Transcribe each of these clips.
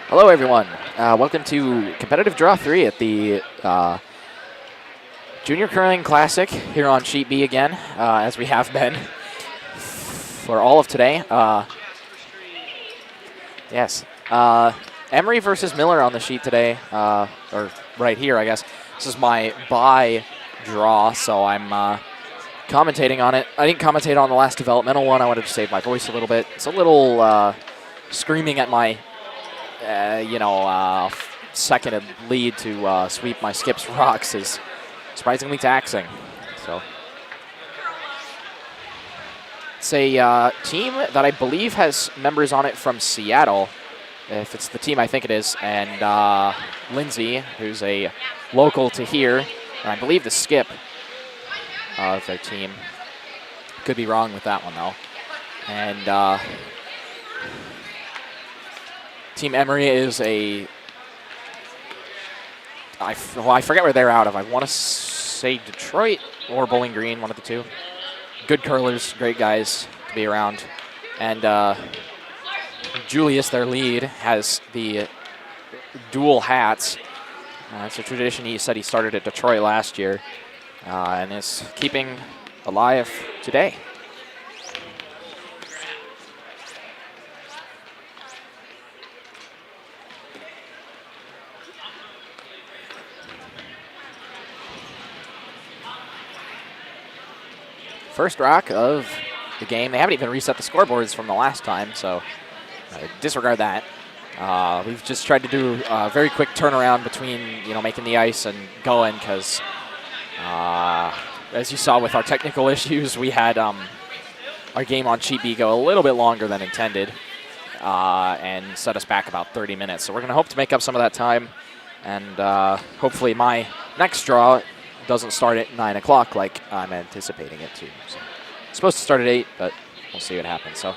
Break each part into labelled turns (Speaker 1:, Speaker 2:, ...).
Speaker 1: Hello, everyone. Welcome to competitive draw 3 at the Junior Curling Classic here on Sheet B again, as we have been for all of today. Yes. Emery versus Miller on the sheet today, or right here, I guess. This is my bye draw, so I'm commentating on it. I didn't commentate on the last developmental one. I wanted to save my voice a little bit. It's a little screaming at my second lead to sweep my skips rocks is surprisingly taxing. So it's a team that I believe has members on it from Seattle, if it's the team I think it is, and Lindsay, who's a local to here, and I believe the skip of their team. Could be wrong with that one, though. And Team Emery is I forget where they're out of. I want to say Detroit or Bowling Green, one of the two. Good curlers, great guys to be around. And Julius, their lead, has the dual hats. It's a tradition he said he started at Detroit last year and is keeping alive today. First rock of the game. They haven't even reset the scoreboards from the last time, so disregard that. We've just tried to do a very quick turnaround between making the ice and going, because as you saw with our technical issues, we had our game on Sheet B go a little bit longer than intended and set us back about 30 minutes. So we're going to hope to make up some of that time, and hopefully my next draw doesn't start at 9 o'clock like I'm anticipating it to. So it's supposed to start at 8, but we'll see what happens. So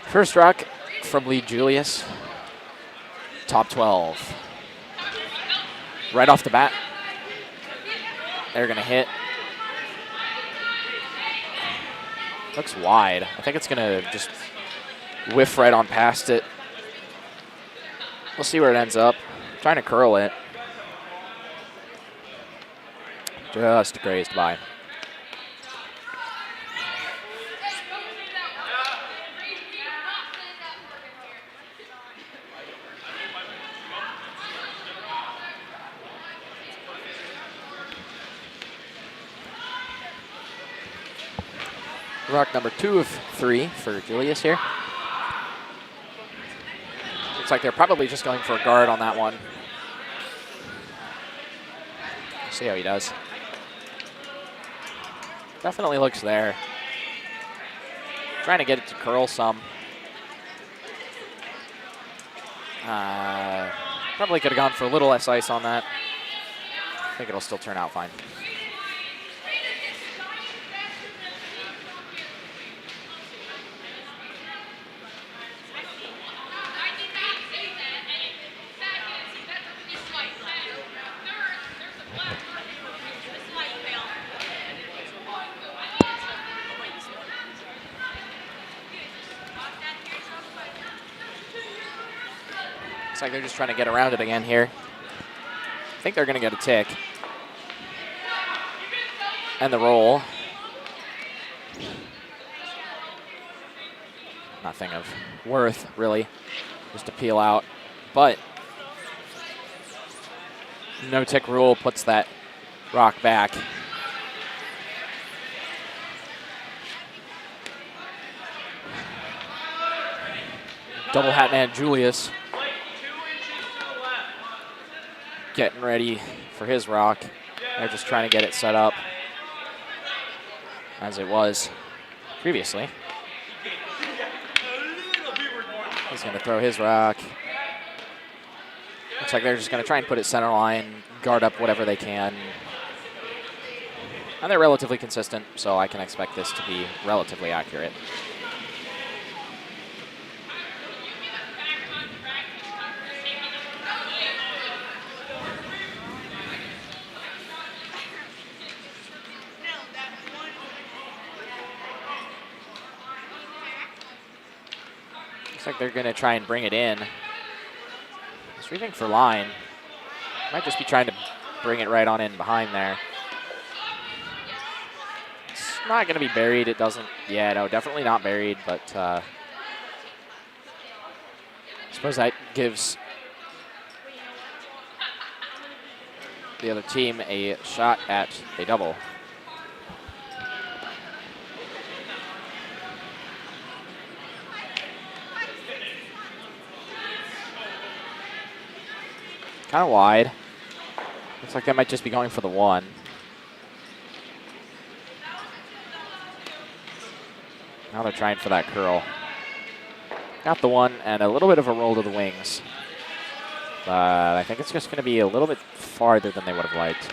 Speaker 1: first rock from lead Julius, top 12. Right off the bat, they're going to hit. Looks wide. I think it's going to just whiff right on past it. We'll see where it ends up. Trying to curl it. Just grazed by. Rock number 2 of 3 for Julius here. Looks like they're probably just going for a guard on that one. See how he does. Definitely looks there. Trying to get it to curl some. Probably could have gone for a little less ice on that. I think it'll still turn out fine. Looks like they're just trying to get around it again here. I think they're going to get a tick. And the roll. Nothing of worth, really, just to peel out. But no tick rule puts that rock back. Double hat man Julius getting ready for his rock. They're just trying to get it set up as it was previously. He's going to throw his rock. Looks like they're just going to try and put it center line, guard up whatever they can. And they're relatively consistent, so I can expect this to be relatively accurate. Looks like they're going to try and bring it in. Sweeping for line. Might just be trying to bring it right on in behind there. It's not going to be buried. It doesn't. Yeah, no, definitely not buried, but I suppose that gives the other team a shot at a double. Kind of wide. Looks like they might just be going for the one. Now they're trying for that curl. Got the one and a little bit of a roll to the wings. But I think it's just going to be a little bit farther than they would have liked.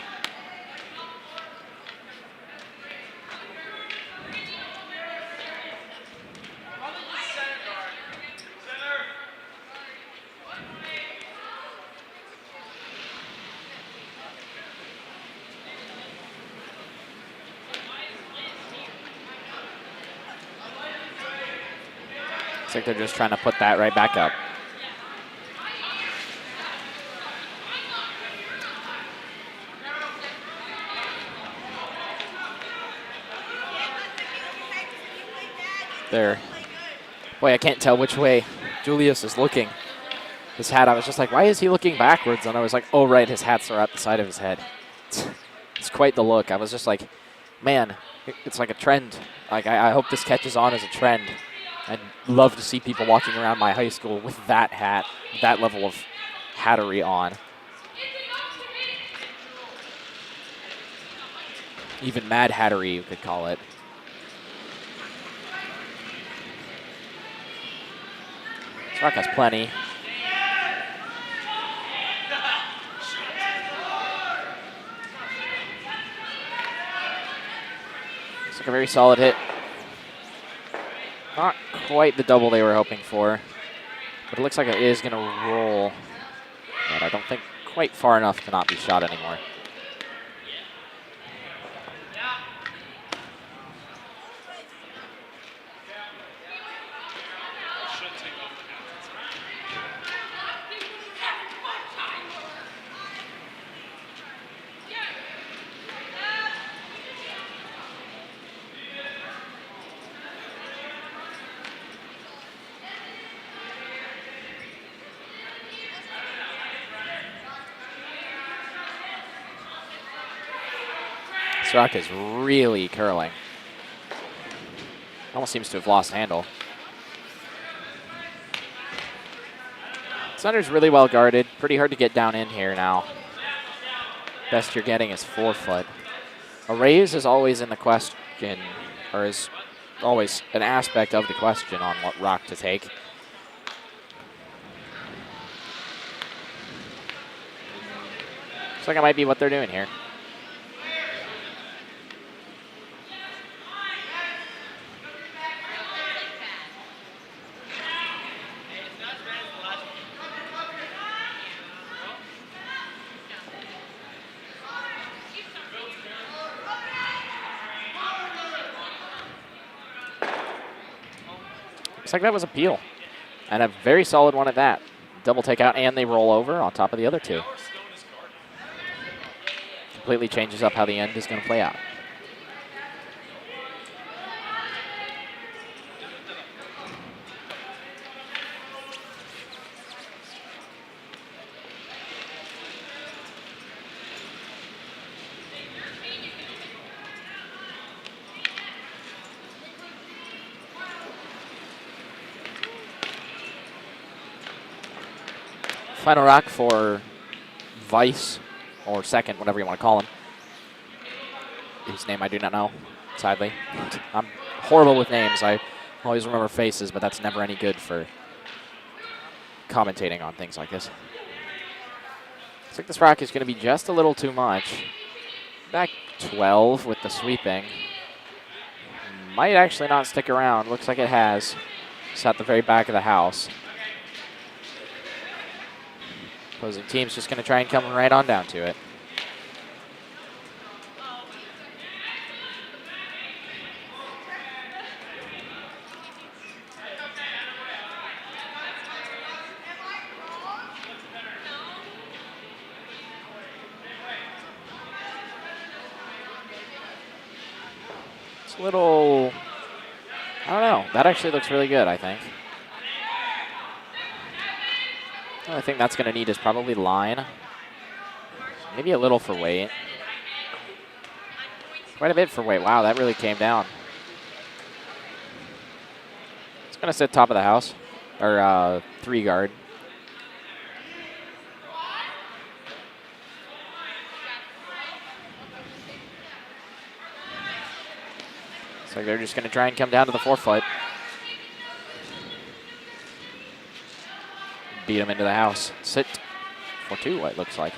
Speaker 1: Looks like they're just trying to put that right back up. There. Boy, I can't tell which way Julius is looking. His hat, I was just like, why is he looking backwards? And I was like, oh, right, his hats are at the side of his head. It's quite the look. I was just like, man, it's like a trend. Like, I hope this catches on as a trend. I'd love to see people walking around my high school with that hat, that level of hattery on. Even Mad Hattery, you could call it. Rock has plenty. Looks like a very solid hit. Not quite the double they were hoping for, but it looks like it is going to roll. But I don't think quite far enough to not be shot anymore. This rock is really curling. Almost seems to have lost handle. Center's really well guarded. Pretty hard to get down in here now. Best you're getting is 4 foot. A raise is always in the question, or is always an aspect of the question on what rock to take. Looks like it might be what they're doing here. Looks like that was a peel, and a very solid one at that. Double takeout, and they roll over on top of the other two. Completely changes up how the end is going to play out. Final rock for Vice, or second, whatever you want to call him. Whose name I do not know, sadly. I'm horrible with names. I always remember faces, but that's never any good for commentating on things like this. Looks like this rock is going to be just a little too much. Back 12 with the sweeping. Might actually not stick around. Looks like it has. It's at the very back of the house. Opposing team's just going to try and come right on down to it. It's a little, I don't know. That actually looks really good, I think. The only thing that's going to need is probably line. Maybe a little for weight. Quite a bit for weight. Wow, that really came down. It's going to sit top of the house, or 3 guard. So they're just going to try and come down to the 4-foot. Beat him into the house. Sit for 2, what it looks like.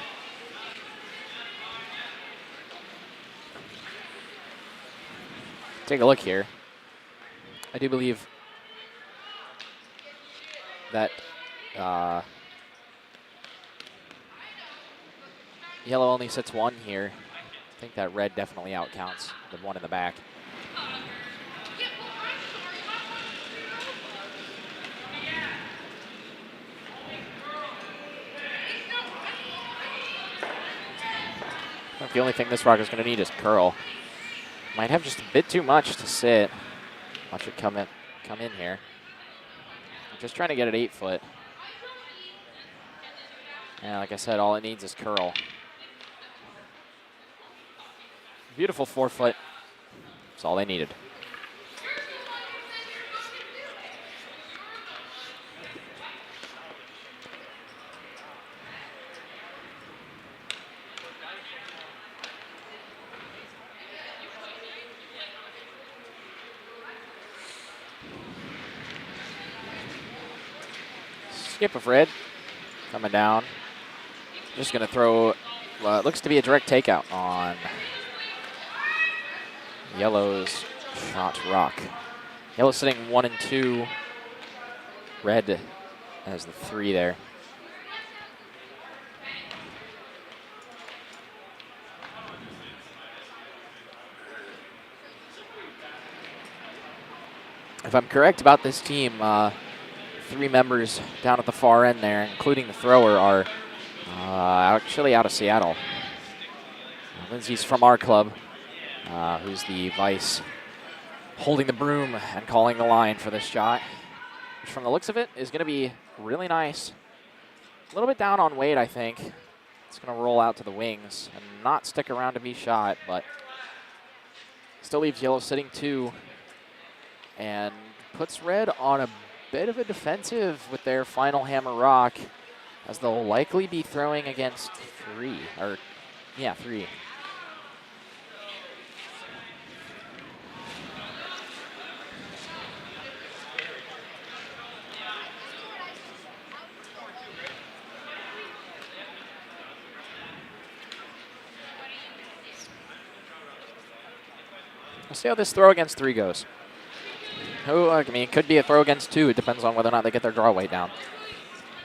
Speaker 1: Take a look here. I do believe that yellow only sits 1 here. I think that red definitely outcounts the 1 in the back. I think the only thing this rock is going to need is curl. Might have just a bit too much to sit. Watch it come in here. I'm just trying to get it 8-foot. Yeah, like I said, all it needs is curl. Beautiful 4-foot. That's all they needed. Skip of red coming down. Just going to throw, it looks to be a direct takeout on yellow's shot rock. Yellow sitting 1 and 2. Red has the 3 there. If I'm correct about this team, 3 members down at the far end there, including the thrower, are actually out of Seattle. Lindsay's from our club, who's the vice, holding the broom and calling the line for this shot, which from the looks of it is going to be really nice. A little bit down on weight, I think. It's going to roll out to the wings and not stick around to be shot, but still leaves yellow sitting 2 and puts red on a bit of a defensive with their final hammer rock, as they'll likely be throwing against 3. We'll see how this throw against 3 goes. I mean, it could be a throw against 2. It depends on whether or not they get their draw weight down.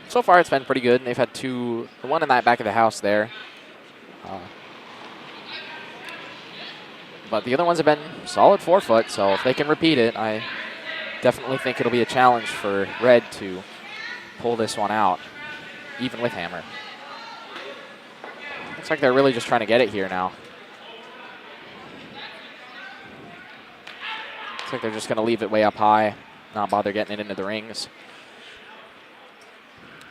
Speaker 1: So far, it's been pretty good. They've had 2, the one in that back of the house there. But the other ones have been solid 4-foot, so if they can repeat it, I definitely think it'll be a challenge for red to pull this one out, even with hammer. Looks like they're really just trying to get it here now. Looks like they're just going to leave it way up high, not bother getting it into the rings,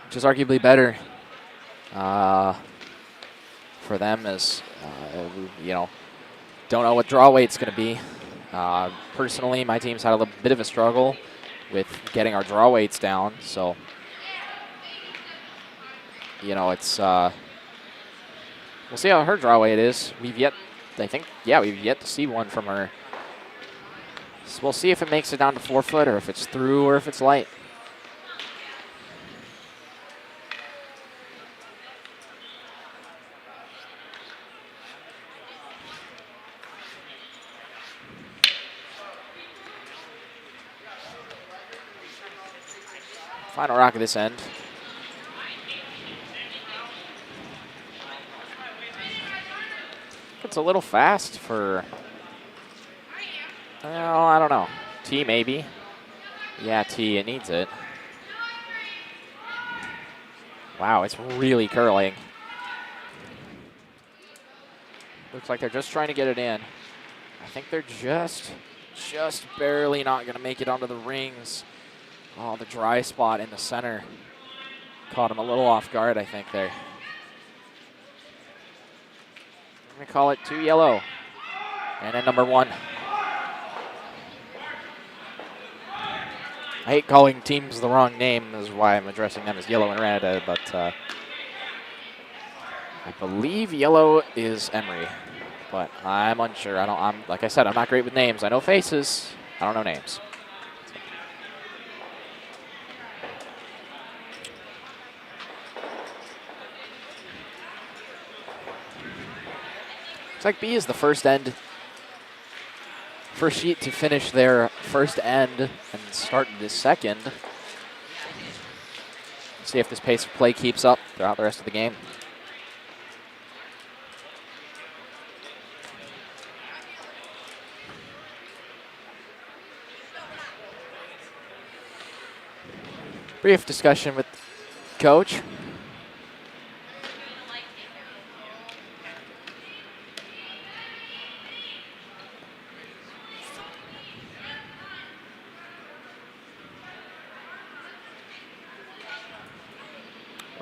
Speaker 1: which is arguably better for them, as don't know what draw weight's going to be. Personally, my team's had a little bit of a struggle with getting our draw weights down, so it's we'll see how her draw weight is. We've yet to see one from her. So we'll see if it makes it down to 4-foot, or if it's through, or if it's light. Final rock of this end. It's a little fast for, well, I don't know. T maybe. Yeah, T, it needs it. Wow, it's really curling. Looks like they're just trying to get it in. I think they're just just barely not going to make it onto the rings. Oh, the dry spot in the center caught him a little off guard, I think, there. I'm going to call it 2 yellow. And then number 1. I hate calling teams the wrong name. This is why I'm addressing them as yellow and red, but I believe yellow is Emery, but I'm unsure. I'm like I said, I'm not great with names. I know faces. I don't know names. Looks like B is the first sheet to finish their first end and start the second. See if this pace of play keeps up throughout the rest of the game. Brief discussion with coach.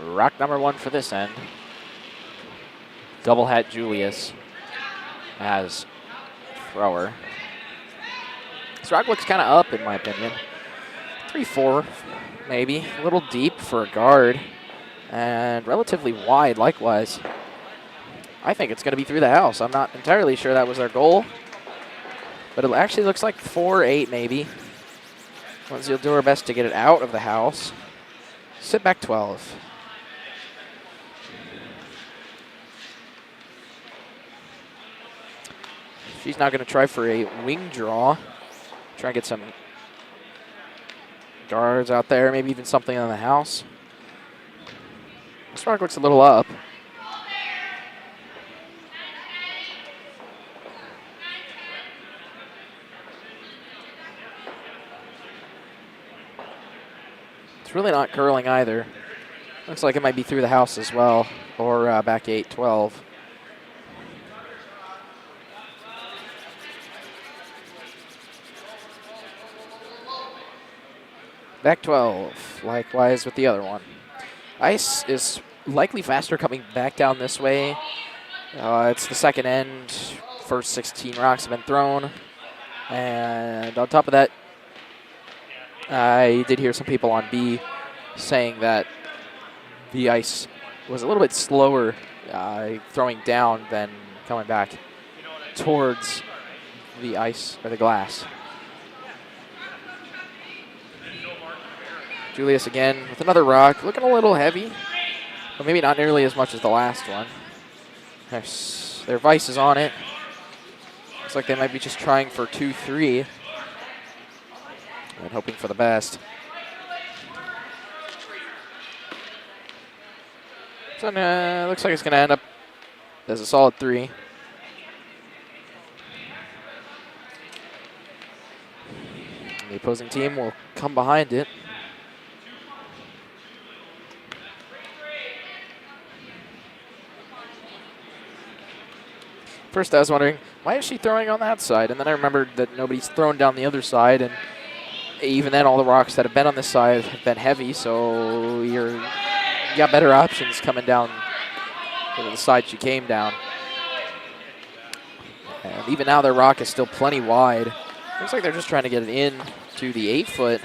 Speaker 1: Rock number 1 for this end. Double hat Julius as thrower. This rock looks kind of up, in my opinion. 3-4, maybe. A little deep for a guard. And relatively wide, likewise. I think it's going to be through the house. I'm not entirely sure that was our goal. But it actually looks like 4-8, maybe. Lindsay will do her best to get it out of the house. Sit back 12. She's now going to try for a wing draw. Try and get some guards out there, maybe even something on the house. This rock looks a little up. It's really not curling either. Looks like it might be through the house as well, or back 8-12. Back 12, likewise with the other one. Ice is likely faster coming back down this way. It's the second end. First 16 rocks have been thrown. And on top of that, I did hear some people on B saying that the ice was a little bit slower throwing down than coming back towards the ice or the glass. Julius again with another rock, looking a little heavy, but maybe not nearly as much as the last one. Their vice is on it. Looks like they might be just trying for 2-3 and hoping for the best. So looks like it's going to end up as a solid 3. The opposing team will come behind it. First I was wondering, why is she throwing on that side? And then I remembered that nobody's thrown down the other side, and even then all the rocks that have been on this side have been heavy, so you got better options coming down to the side she came down. And even now their rock is still plenty wide. Looks like they're just trying to get it in to the 8-foot.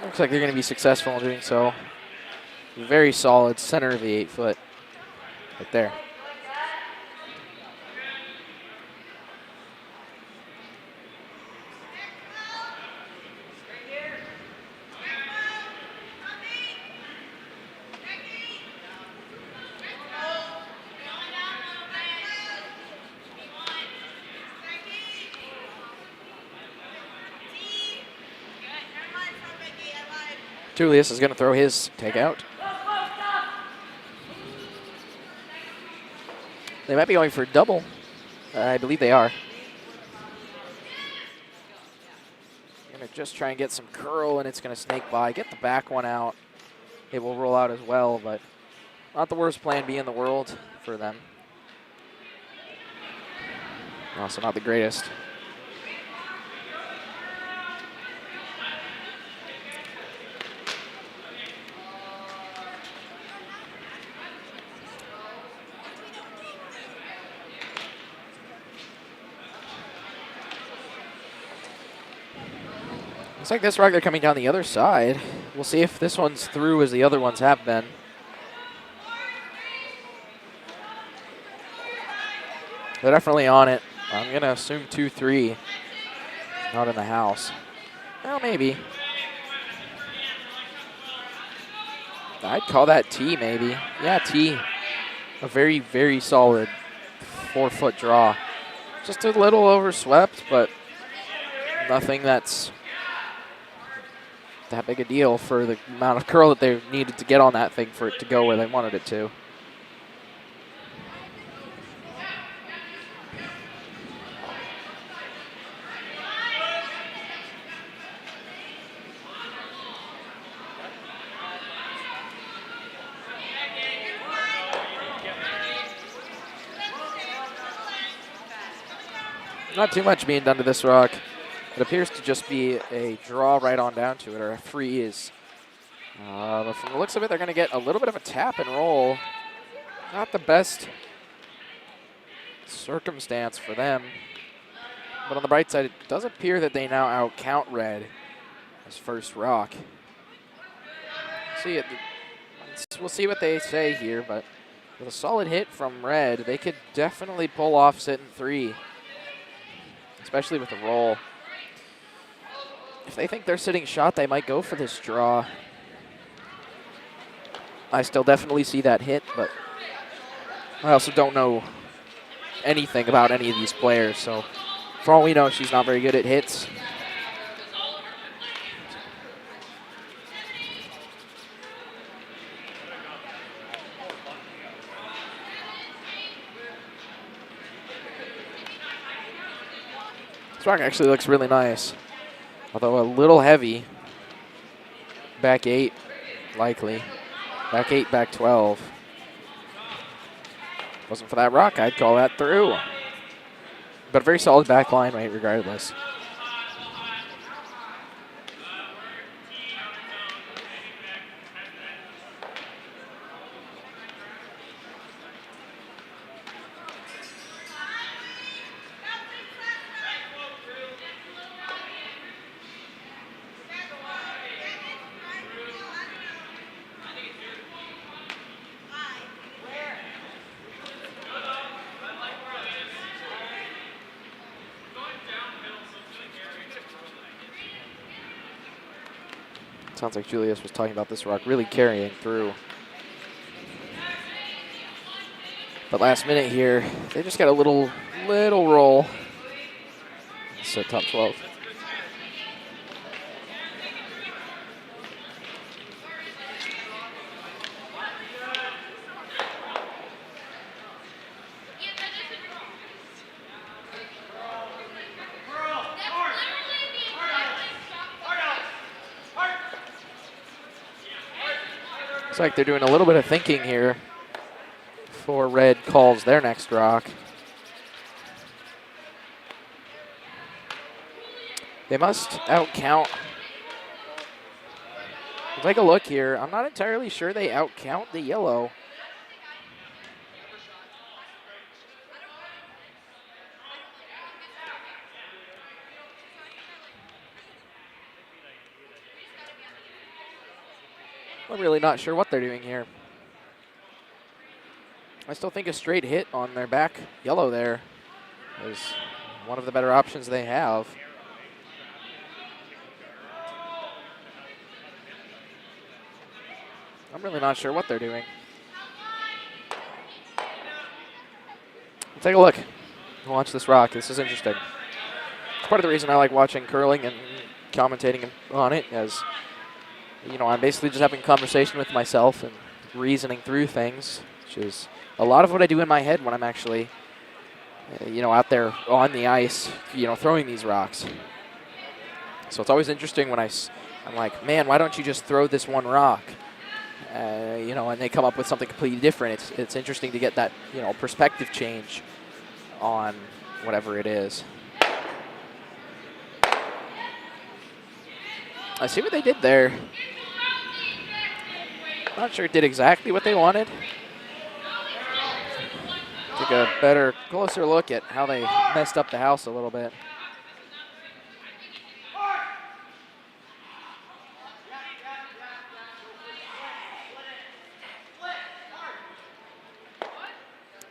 Speaker 1: Looks like they're going to be successful in doing so. Very solid center of the 8-foot. Right there. Julius is going to throw his takeout. They might be going for a double. I believe they are. Going to just try and get some curl, and it's going to snake by. Get the back one out. It will roll out as well, but not the worst plan B in the world for them. Also not the greatest. Looks like this rock, they're coming down the other side. We'll see if this one's through as the other ones have been. They're definitely on it. I'm going to assume 2-3. Not in the house. Well, maybe. I'd call that T, maybe. Yeah, T. A very, very solid 4-foot draw. Just a little overswept, but nothing that's that big a deal for the amount of curl that they needed to get on that thing for it to go where they wanted it to. Not too much being done to this rock. It appears to just be a draw right on down to it, or a freeze. But from the looks of it, they're going to get a little bit of a tap and roll. Not the best circumstance for them. But on the bright side, it does appear that they now outcount red as first rock. We'll see what they say here, but with a solid hit from red, they could definitely pull off sitting 3. Especially with the roll. If they think they're sitting shot, they might go for this draw. I still definitely see that hit, but I also don't know anything about any of these players. So for all we know, she's not very good at hits. This rock actually looks really nice, although a little heavy. Back 8, likely. Back 8, back 12. Wasn't for that rock, I'd call that through. But a very solid back line rate regardless. Sounds like Julius was talking about this rock really carrying through. But last minute here, they just got a little roll. So top 12. Looks like they're doing a little bit of thinking here before red calls their next rock. They must outcount. We'll take a look here. I'm not entirely sure they outcount the yellow. I'm really not sure what they're doing here. I still think a straight hit on their back yellow there is one of the better options they have. I'm really not sure what they're doing. We'll take a look. Watch this rock. This is interesting. It's part of the reason I like watching curling and commentating on it, as you know, I'm basically just having a conversation with myself and reasoning through things, which is a lot of what I do in my head when I'm actually, you know, out there on the ice, you know, throwing these rocks. So it's always interesting when I'm like, man, why don't you just throw this one rock? You know, and they come up with something completely different. It's interesting to get that, you know, perspective change on whatever it is. I see what they did there. Not sure it did exactly what they wanted. Take a better, closer look at how they messed up the house a little bit.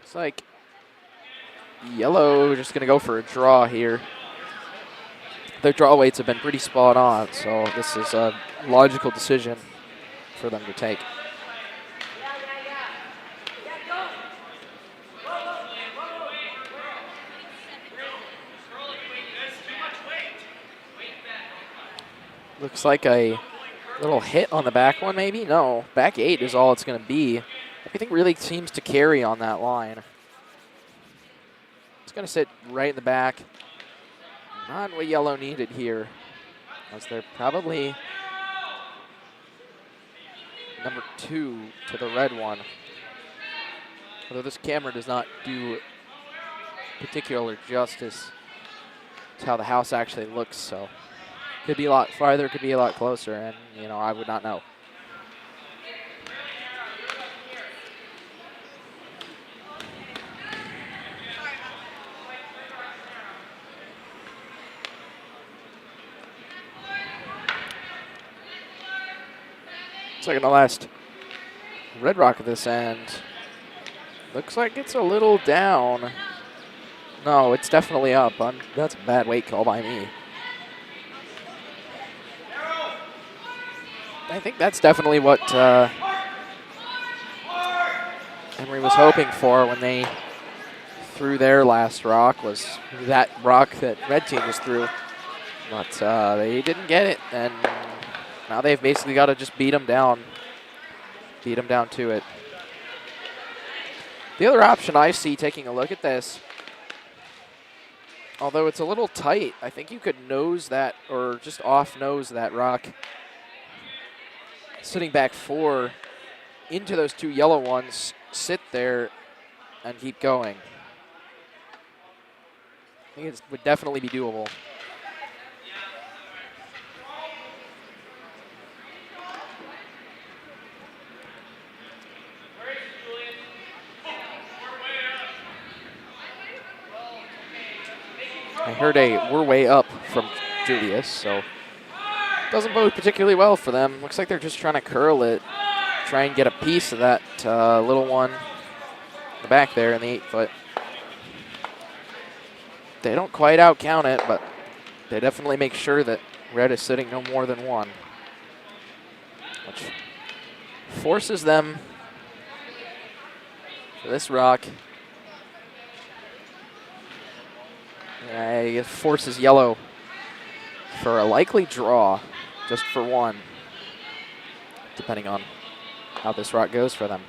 Speaker 1: It's like yellow just going to go for a draw here. Their draw weights have been pretty spot on, so this is a logical decision for them to take. Looks like a little hit on the back one, maybe? No, back 8 is all it's going to be. Everything really seems to carry on that line. It's going to sit right in the back. Not what yellow needed here, as they're probably number 2 to the red one. Although this camera does not do particular justice to how the house actually looks, so could be a lot farther, could be a lot closer, and you know, I would not know. Second to last Red Rock at this end. Looks like it's a little down. No, it's definitely up. That's a bad weight call by me. I think that's definitely what Emery was hoping for when they threw their last rock, was that rock that red team just threw. But they didn't get it, and now they've basically got to just beat them down to it. The other option I see taking a look at this, although it's a little tight, I think you could nose that or just off nose that rock sitting back 4 into those 2 yellow ones, sit there and keep going. I think it would definitely be doable. I heard a "we're way up" from Julius, so doesn't bode particularly well for them. Looks like they're just trying to curl it, try and get a piece of that little one in the back there in the 8-foot. They don't quite outcount it, but they definitely make sure that red is sitting no more than 1, which forces them for this rock. It forces yellow for a likely draw, just for 1, depending on how this rock goes for them.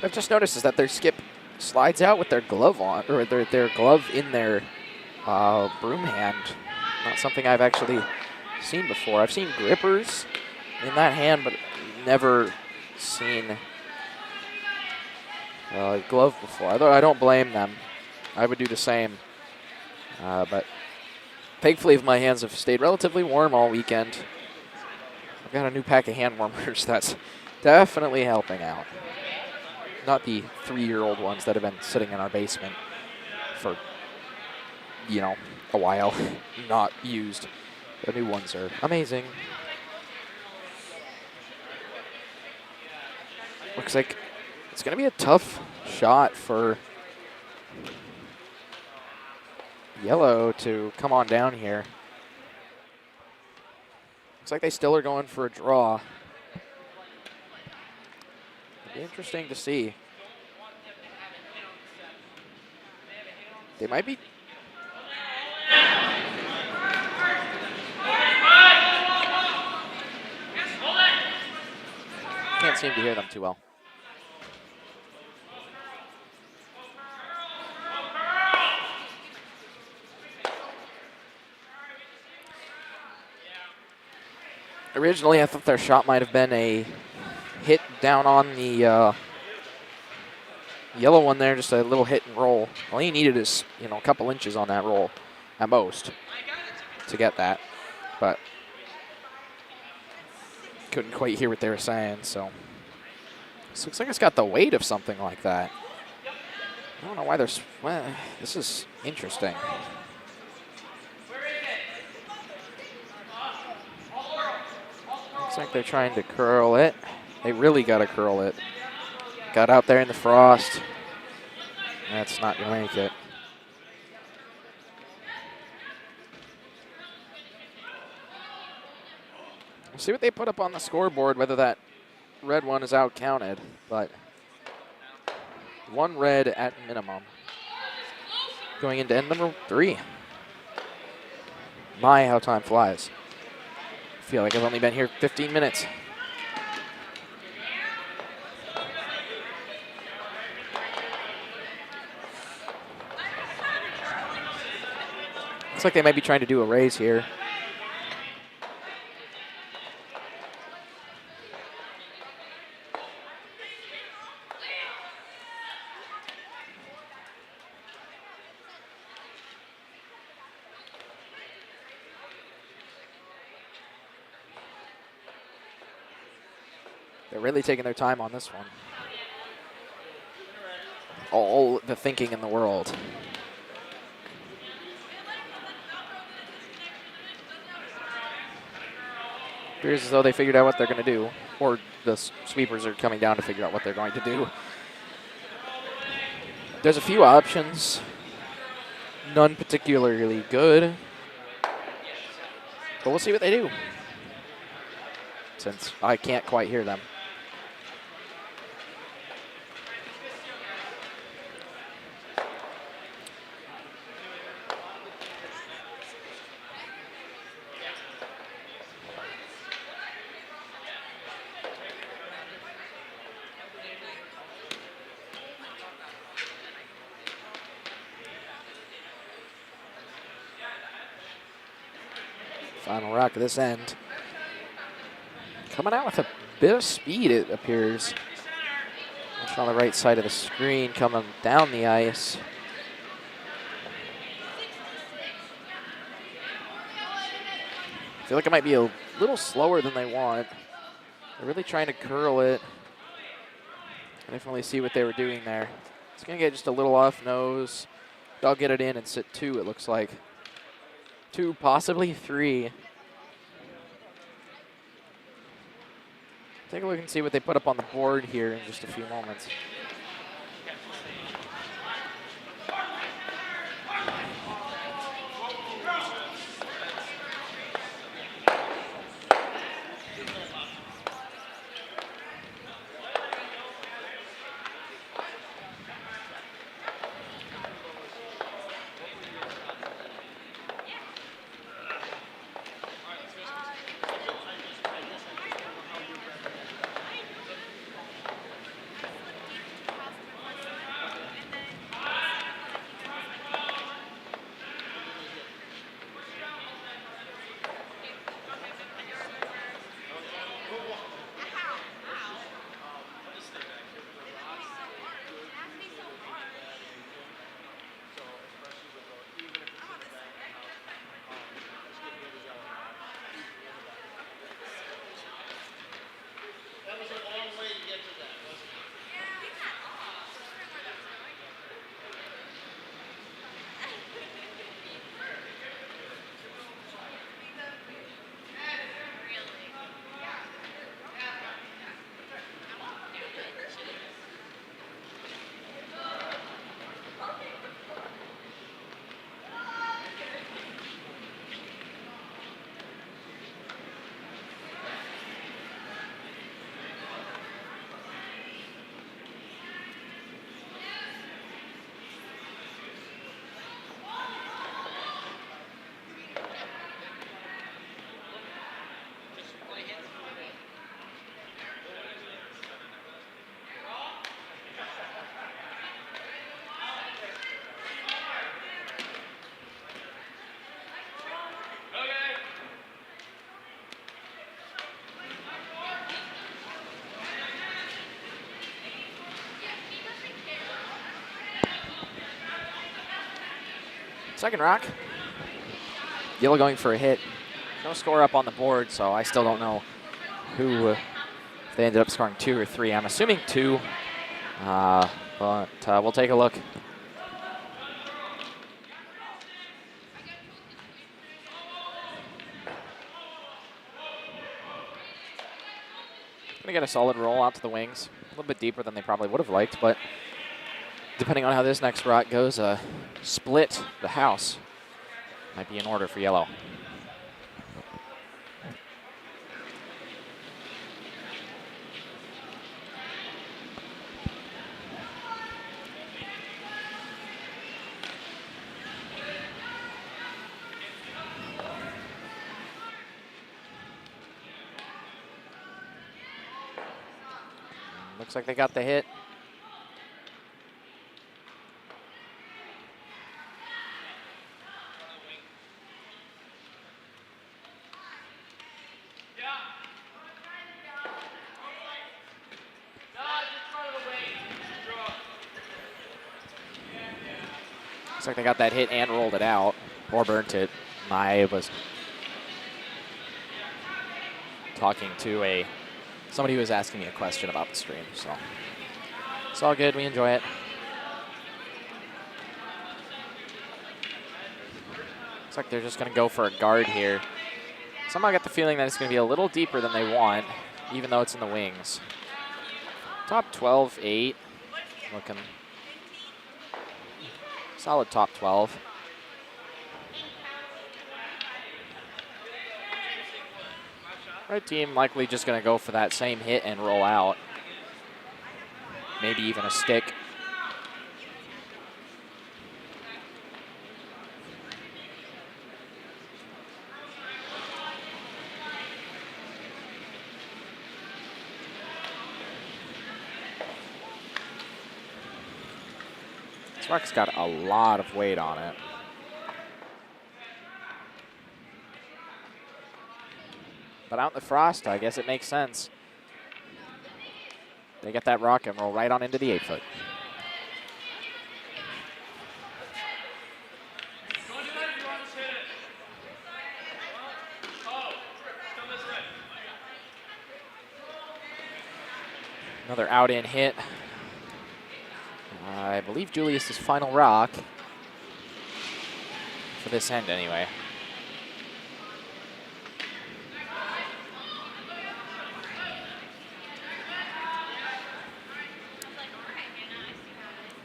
Speaker 1: I've just noticed is that their skip slides out with their glove on, or their glove in their broom hand. Not something I've actually seen before. I've seen grippers in that hand, but never seen a glove before. I don't blame them. I would do the same. But thankfully, my hands have stayed relatively warm all weekend. I've got a new pack of hand warmers that's definitely helping out. Not the 3-year-old ones that have been sitting in our basement for, you know, a while, not used. The new ones are amazing. Looks like it's going to be a tough shot for yellow to come on down here. Looks like they still are going for a draw. It'll be interesting to see. They might be can't seem to hear them too well. Originally, I thought their shot might have been a hit down on the yellow one there, just a little hit and roll. All he needed is, a couple inches on that roll at most to get that, but couldn't quite hear what they were saying, so. This looks like it's got the weight of something like that. I don't know why there's, well, this is interesting. Looks like they're trying to curl it. They really got to curl it. Got out there in the frost. That's not going to make it. We'll see what they put up on the scoreboard, whether that red one is out counted, but one red at minimum. Going into end number 3. My, how time flies. I feel like I've only been here 15 minutes. Looks like they might be trying to do a raise here. They're really taking their time on this one. All the thinking in the world. Appears as though they figured out what they're going to do, or the sweepers are coming down to figure out what they're going to do. There's a few options, none particularly good, but we'll see what they do, since I can't quite hear them. Final rock of this end. Coming out with a bit of speed, it appears. Watch on the right side of the screen, coming down the ice. I feel like it might be a little slower than they want. They're really trying to curl it. I definitely see what they were doing there. It's going to get just a little off nose. They'll get it in and sit 2, it looks like. 2, possibly 3. Take a look and see what they put up on the board here in just a few moments. Second rock. Yellow going for a hit. No score up on the board, so I still don't know who, if they ended up scoring 2 or 3. I'm assuming 2, but we'll take a look. Gonna get a solid roll out to the wings. A little bit deeper than they probably would have liked, but depending on how this next rock goes, split the house might be in order for yellow. Looks like they got the hit. Looks like they got that hit and rolled it out, or burnt it. I was talking to somebody who was asking me a question about the stream, so it's all good. We enjoy it. Looks like they're just going to go for a guard here. Somehow I get the feeling that it's going to be a little deeper than they want, even though it's in the wings. Top 12, 8. Looking solid top 12. Red team likely just going to go for that same hit and roll out. Maybe even a stick. This rock's got a lot of weight on it. But out in the frost, I guess it makes sense. They get that rock and roll right on into the 8-foot. Another out-in hit. I believe Julius's final rock. For this end, anyway.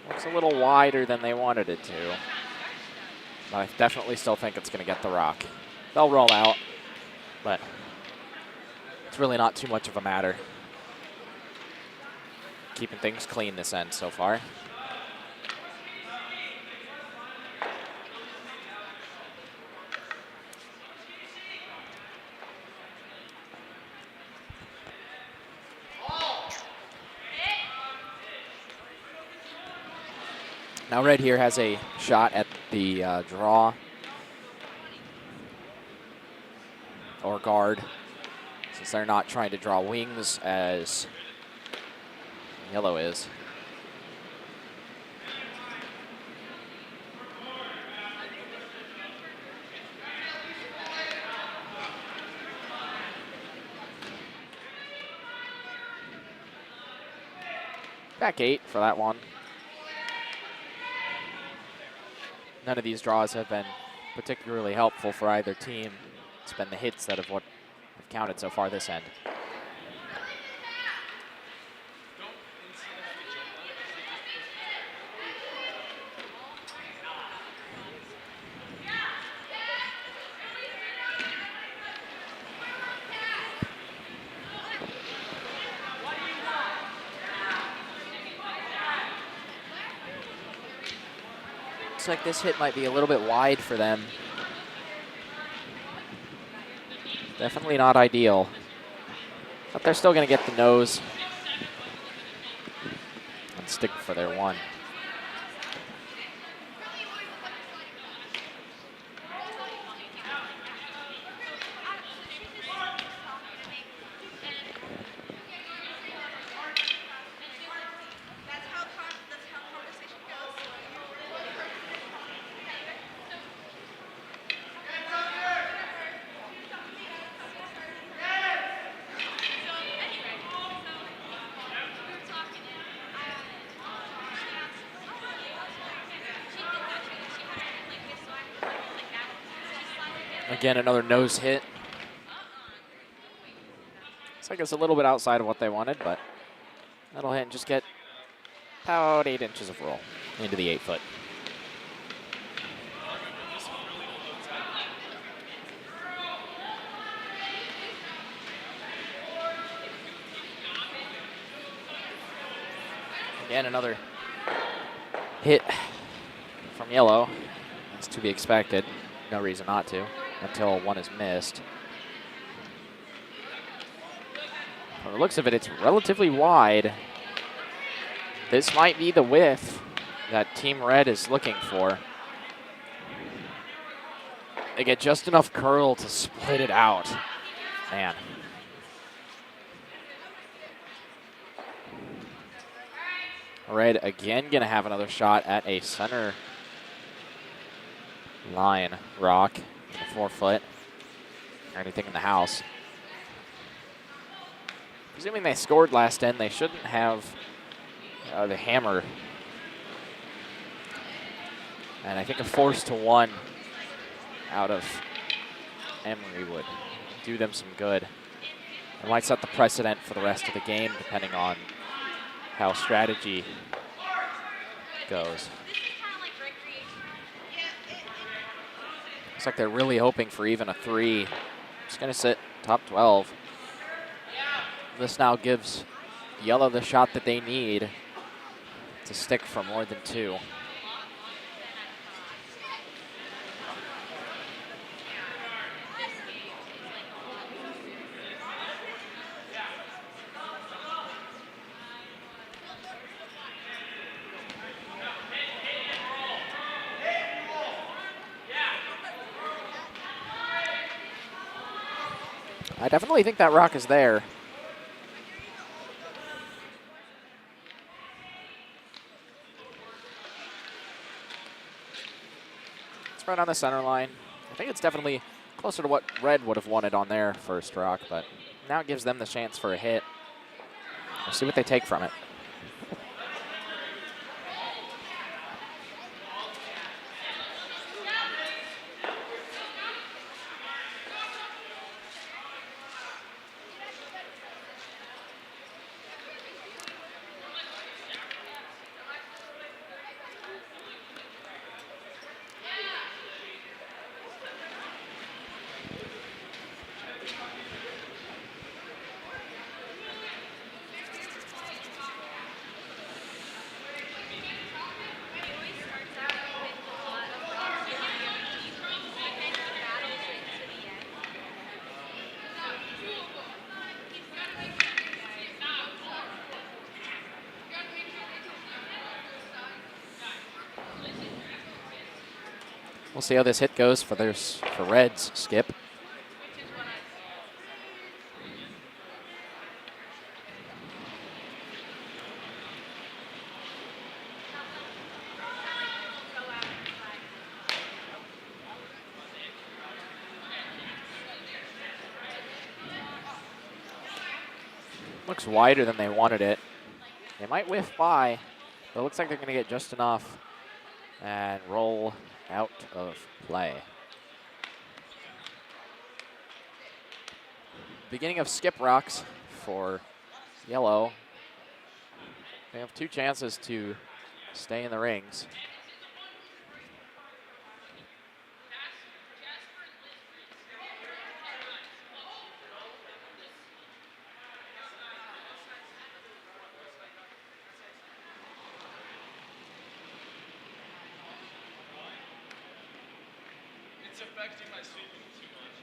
Speaker 1: Looks a little wider than they wanted it to. But I definitely still think it's going to get the rock. They'll roll out, but it's really not too much of a matter. Keeping things clean this end so far. Now red here has a shot at the draw or guard, since they're not trying to draw wings as yellow is. Back 8 for that one. None of these draws have been particularly helpful for either team. It's been the hits that have counted so far this end. Like this hit might be a little bit wide for them. Definitely not ideal, but they're still going to get the nose and stick for their one. Again, another nose hit. Looks like it's a little bit outside of what they wanted, but that'll hit and just get about 8 inches of roll into the 8-foot. Again, another hit from yellow. That's to be expected. No reason not to until one is missed. From the looks of it, it's relatively wide. This might be the width that Team Red is looking for. They get just enough curl to split it out. Man. Red again going to have another shot at a center line rock in the 4-foot. Or anything in the house. Presuming they scored last end, they shouldn't have the hammer. And I think a force to 1 out of Emery would do them some good. It might set the precedent for the rest of the game, depending on how strategy goes. Looks like they're really hoping for even a 3. It's going to sit top 12. This now gives yellow the shot that they need to stick for more than 2. I definitely think that rock is there. It's right on the center line. I think it's definitely closer to what Red would have wanted on their first rock, but now it gives them the chance for a hit. We'll see what they take from it. We'll see how this hit goes for Red's skip. Looks wider than they wanted it. They might whiff by, but it looks like they're going to get just enough and roll out of play. Beginning of skip rocks for yellow. They have 2 chances to stay in the rings.
Speaker 2: Affecting my sleeping too much.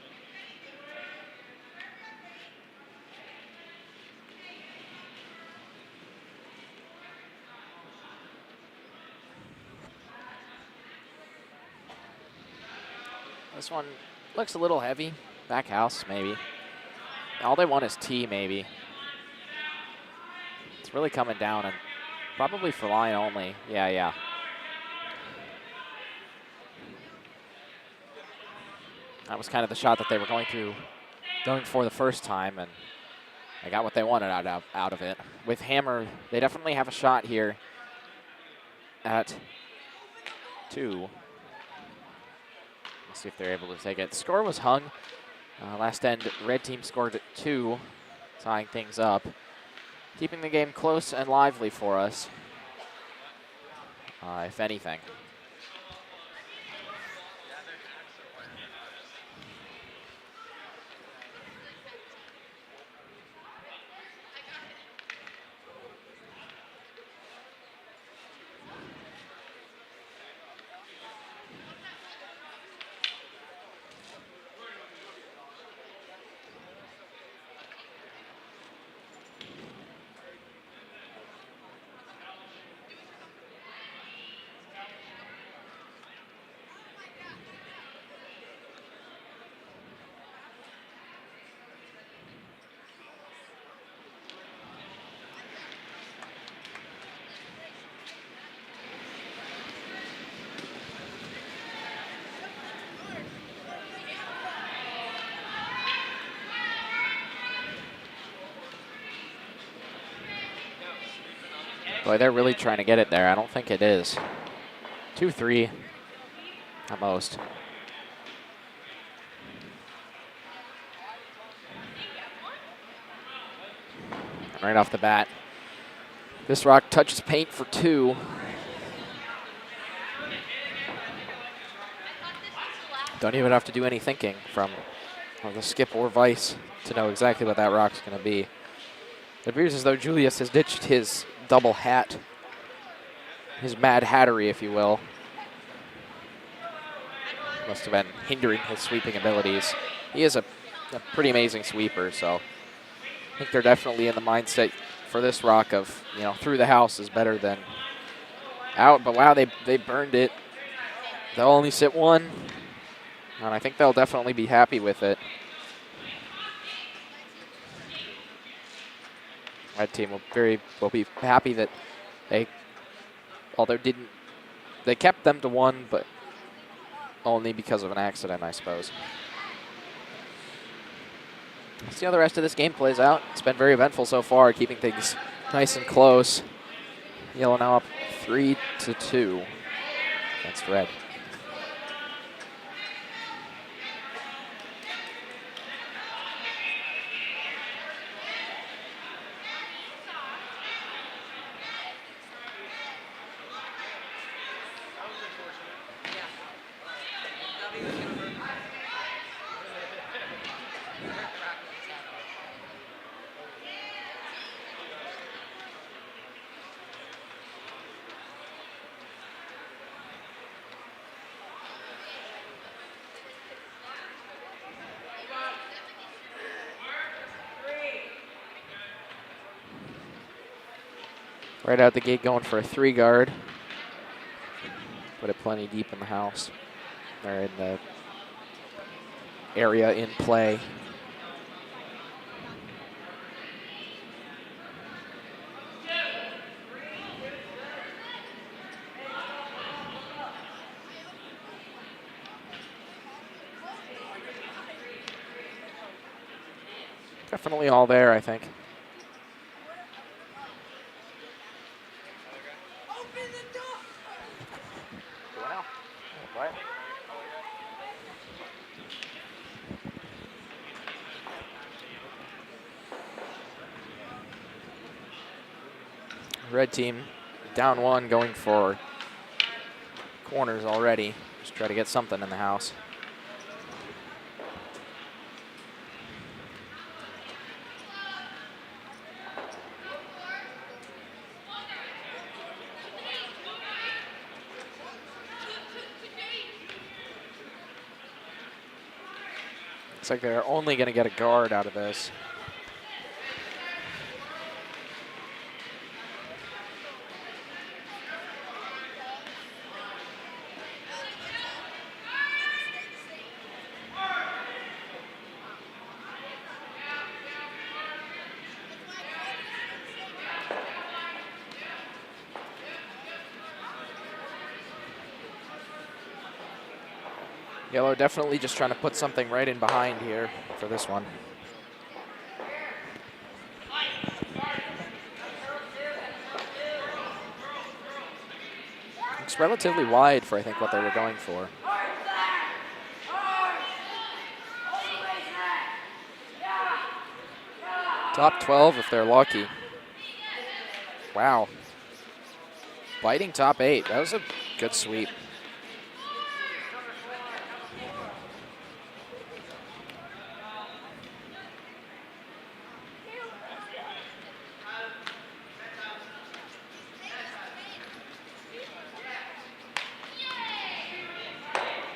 Speaker 1: This one looks a little heavy. Back house, maybe. All they want is tee, maybe. It's really coming down, and probably for line only. Yeah. That was kind of the shot that they were going for the first time, and they got what they wanted out of it. With hammer, they definitely have a shot here at 2. Let's see if they're able to take it. The score was hung. Last end, red team scored 2, tying things up. Keeping the game close and lively for us, if anything. Boy, they're really trying to get it there. I don't think it is. 2-3 at most. Right off the bat, this rock touches paint for 2. Don't even have to do any thinking from the skip or vice to know exactly what that rock's going to be. It appears as though Julius has ditched his double hat, his mad hattery, if you will. Must have been hindering his sweeping abilities. He is a pretty amazing sweeper, so I think they're definitely in the mindset for this rock of, through the house is better than out. But wow, they burned it. They'll only sit 1, and I think they'll definitely be happy with it. Red team will be happy that they, although they kept them to 1, but only because of an accident, I suppose. Let's see how the rest of this game plays out. It's been very eventful so far, keeping things nice and close. Yellow now up 3-2 against red. Right out the gate going for a 3 guard. Put it plenty deep in the house. They're in the area in play. Definitely all there, I think. Red team down 1, going for corners already. Just try to get something in the house. Looks like they're only going to get a guard out of this. Yellow definitely just trying to put something right in behind here for this one. It's relatively wide for, I think, what they were going for. Top 12 if they're lucky. Wow. Biting top 8. That was a good sweep.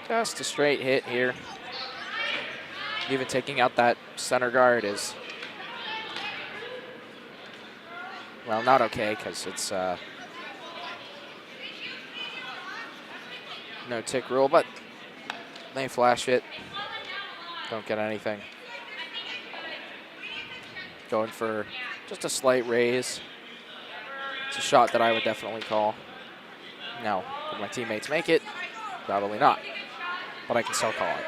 Speaker 1: Just a straight hit here. Even taking out that center guard is, well, not okay because it's no tick rule, but they flash it. Don't get anything. Going for just a slight raise. It's a shot that I would definitely call. Now, would my teammates make it? Probably not, but I can still call it.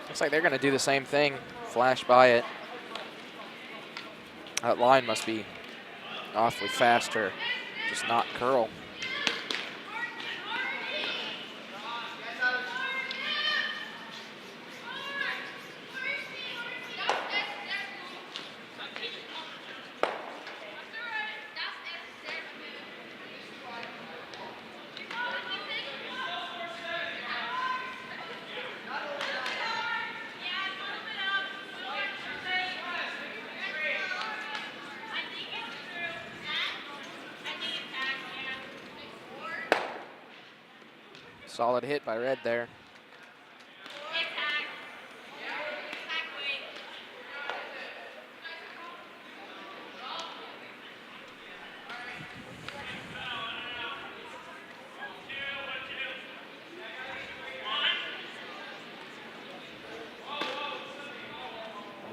Speaker 1: Looks like they're going to do the same thing, flash by it. That line must be awfully fast or just not curl. Solid hit by Red there.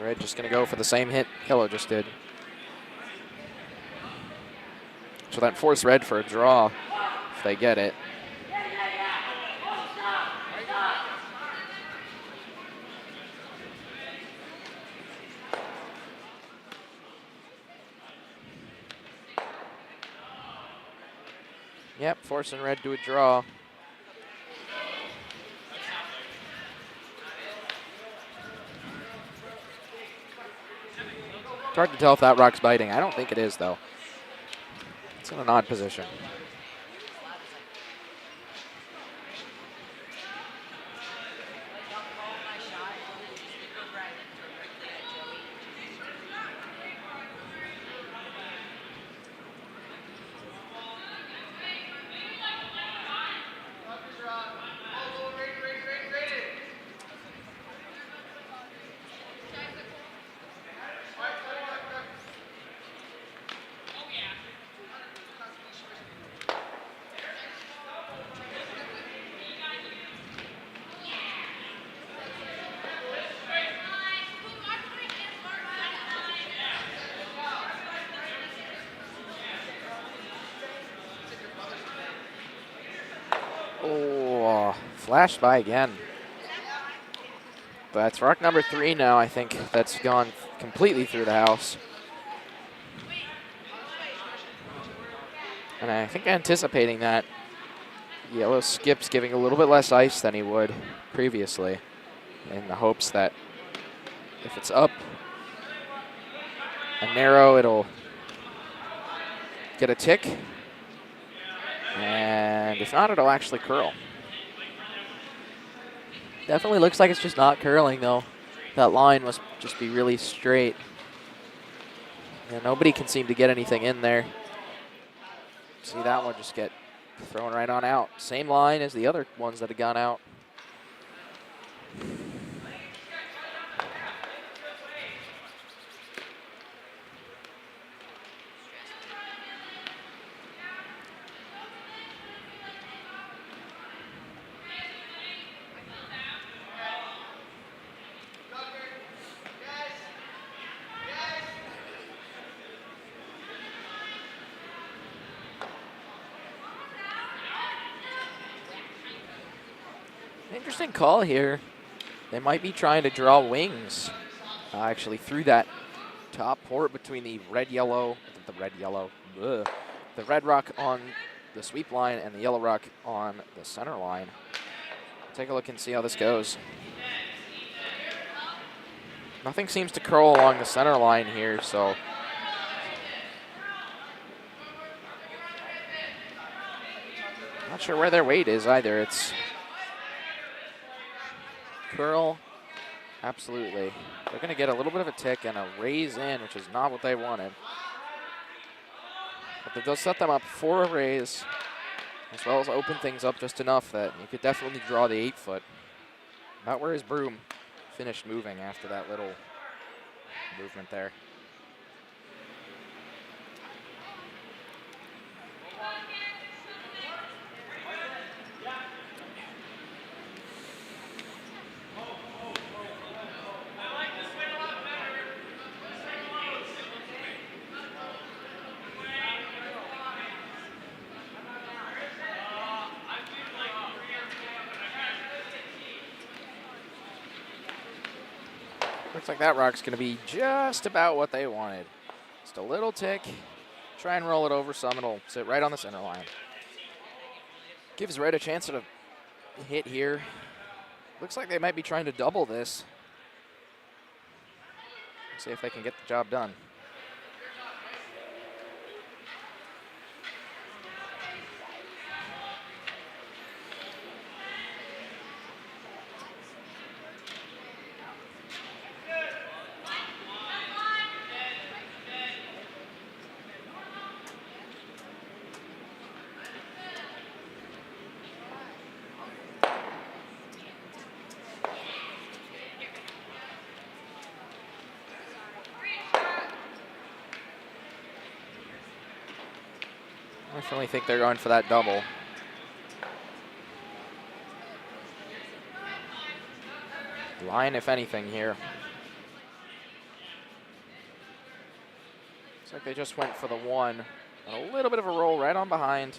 Speaker 1: Red just going to go for the same hit Yellow just did. So that forced Red for a draw if they get it. Yep, forcing Red to a draw. It's hard to tell if that rock's biting. I don't think it is, though. It's in an odd position. Oh, flashed by again. That's rock number 3 now. I think that's gone completely through the house. And I think anticipating that, Yellow skips giving a little bit less ice than he would previously in the hopes that if it's up and narrow, it'll get a tick. And if not, it'll actually curl.
Speaker 3: Definitely looks like it's just not curling, though. That line must just be really straight.
Speaker 1: Yeah, nobody can seem to get anything in there. See that one just get thrown right on out. Same line as the other ones that have gone out.
Speaker 3: interesting call here. They might be trying to draw wings, actually, through that top port between the red rock on the sweep line and the yellow rock on the center line. Take a look and see how this goes. Nothing seems to curl along the center line here, so not sure where their weight is either. It's curl, absolutely. They're going to get a little bit of a tick and a raise in, which is not what they wanted. But that does set them up for a raise, as well as open things up just enough that you could definitely draw the 8-foot. About where his broom finished moving after that little movement there. Looks like that rock's going to be just about what they wanted. Just a little tick. Try and roll it over some. It'll sit right on the center line. Gives Red a chance at a hit here. Looks like they might be trying to double this. See if they can get the job done. I definitely think they're going for that double. Line, if anything, here. Looks like they just went for the 1. And a little bit of a roll right on behind.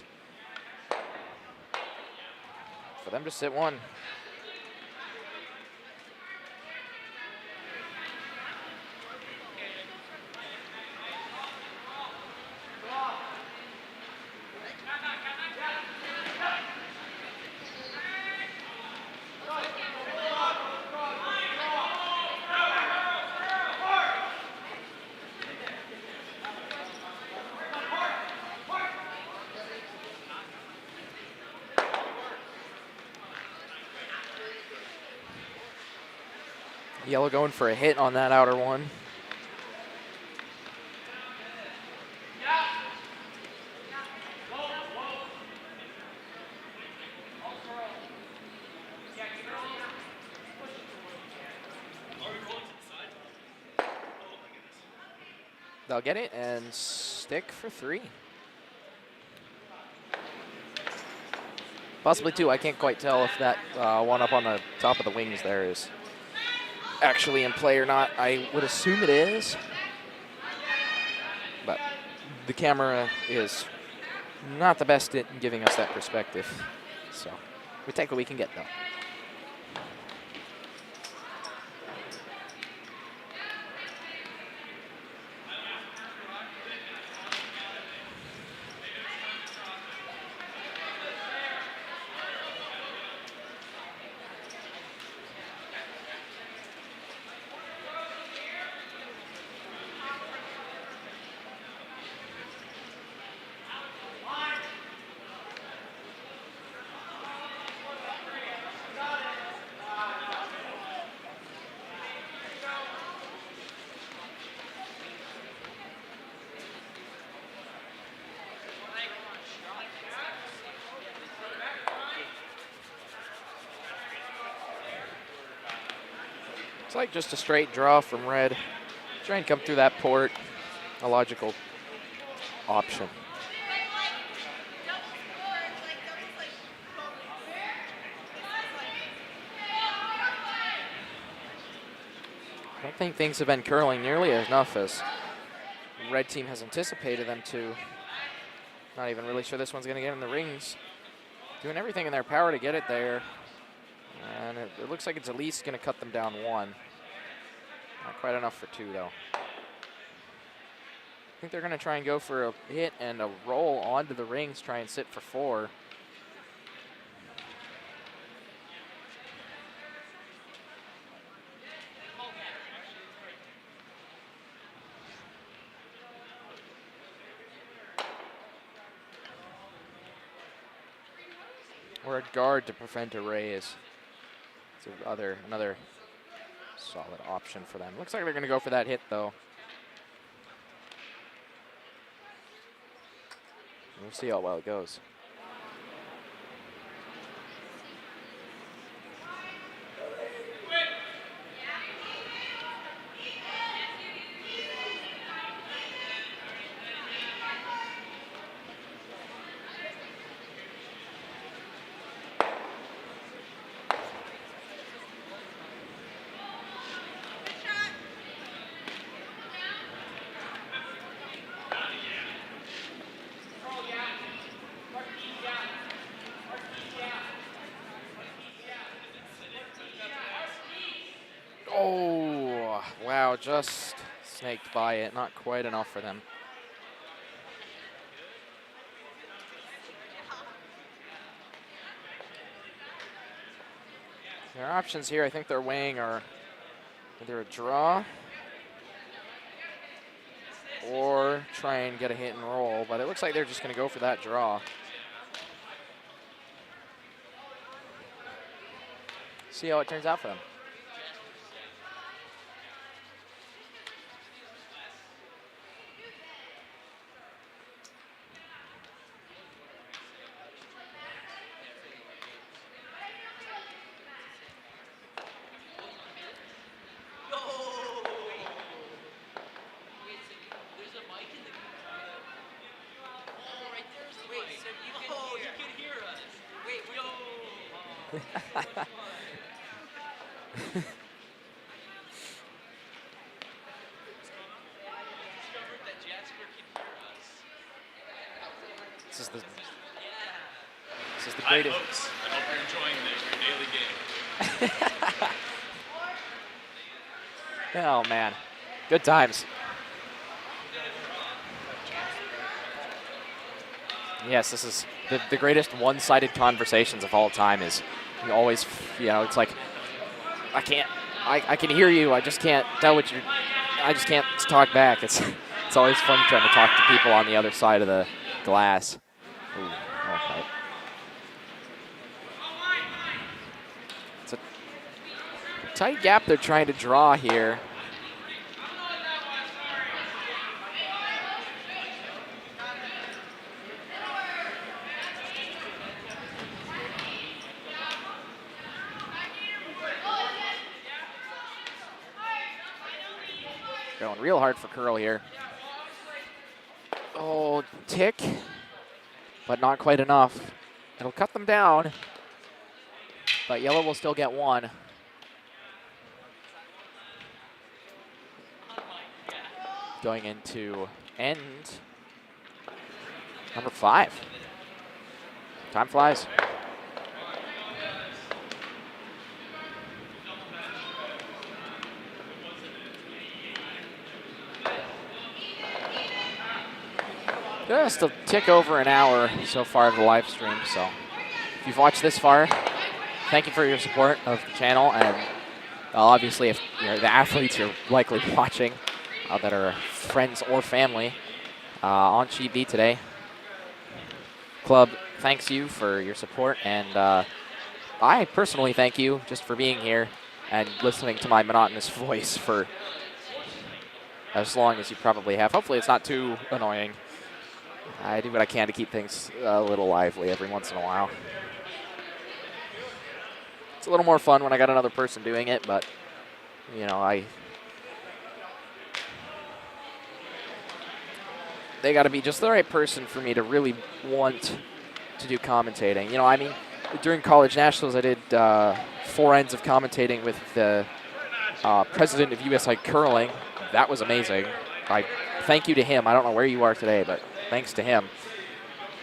Speaker 3: For them to sit 1. Yellow going for a hit on that outer one. They'll get it and stick for 3. Possibly 2. I can't quite tell if that one up on the top of the wings there is actually in play or not. I would assume it is, but the camera is not the best at giving us that perspective. So we take what we can get, though. It's like just a straight draw from Red. Try and come through that port. A logical option. I don't think things have been curling nearly enough as Red team has anticipated them to. Not even really sure this one's going to get in the rings. Doing everything in their power to get it there. And it looks like it's at least going to cut them down 1. Not quite enough for 2, though. I think they're going to try and go for a hit and a roll onto the rings, try and sit for 4. Or a guard to prevent a raise. It's another solid option for them. Looks like they're going to go for that hit, though. We'll see how well it goes. Oh, wow, just snaked by it. Not quite enough for them. Their options here, I think they're weighing are either a draw or try and get a hit and roll, but it looks like they're just going to go for that draw. See how it turns out for them. This is the
Speaker 2: Hi,
Speaker 3: greatest.
Speaker 2: folks. I hope you're enjoying your daily game.
Speaker 3: Oh, man. Good times. Yes, this is the greatest one-sided conversations of all time. Is you always, it's like, I can hear you, I just can't tell what I just can't talk back. It's always fun trying to talk to people on the other side of the glass. Ooh, okay. It's a tight gap they're trying to draw here. Going real hard for curl here. Oh, tick, but not quite enough. It'll cut them down, but yellow will still get 1. Going into end number 5. Time flies. Just a tick over an hour so far of the live stream. So if you've watched this far, thank you for your support of the channel. And obviously, if you're the athletes you're likely watching that are friends or family on Cheat Beat today, club thanks you for your support. And I personally thank you just for being here and listening to my monotonous voice for as long as you probably have. Hopefully it's not too annoying. I do what I can to keep things a little lively every once in a while. It's a little more fun when I got another person doing it, but, they got to be just the right person for me to really want to do commentating. During college nationals, I did 4 ends of commentating with the president of USI Curling. That was amazing. I thank you to him. I don't know where you are today, but thanks to him.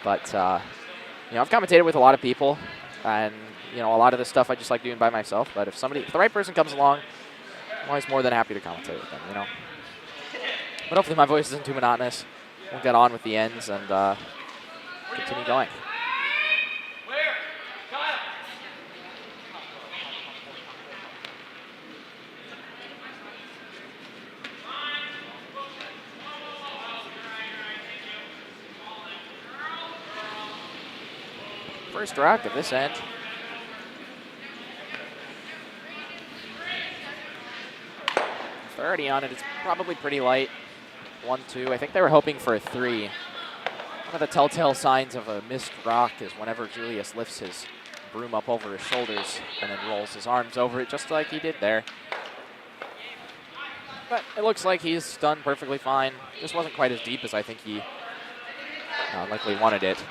Speaker 3: But, I've commentated with a lot of people, and
Speaker 1: a lot of this stuff I just like doing by myself. But if the right person comes along, I'm always more than happy to commentate with them, But hopefully my voice isn't too monotonous. We'll get on with the ends and continue going. First rock of this end. If they're already on it, it's probably pretty light. 1-2. I think they were hoping for a 3. One of the telltale signs of a missed rock is whenever Julius lifts his broom up over his shoulders and then rolls his arms over it, just like he did there. But it looks like he's done perfectly fine. This wasn't quite as deep as I think he likely wanted it.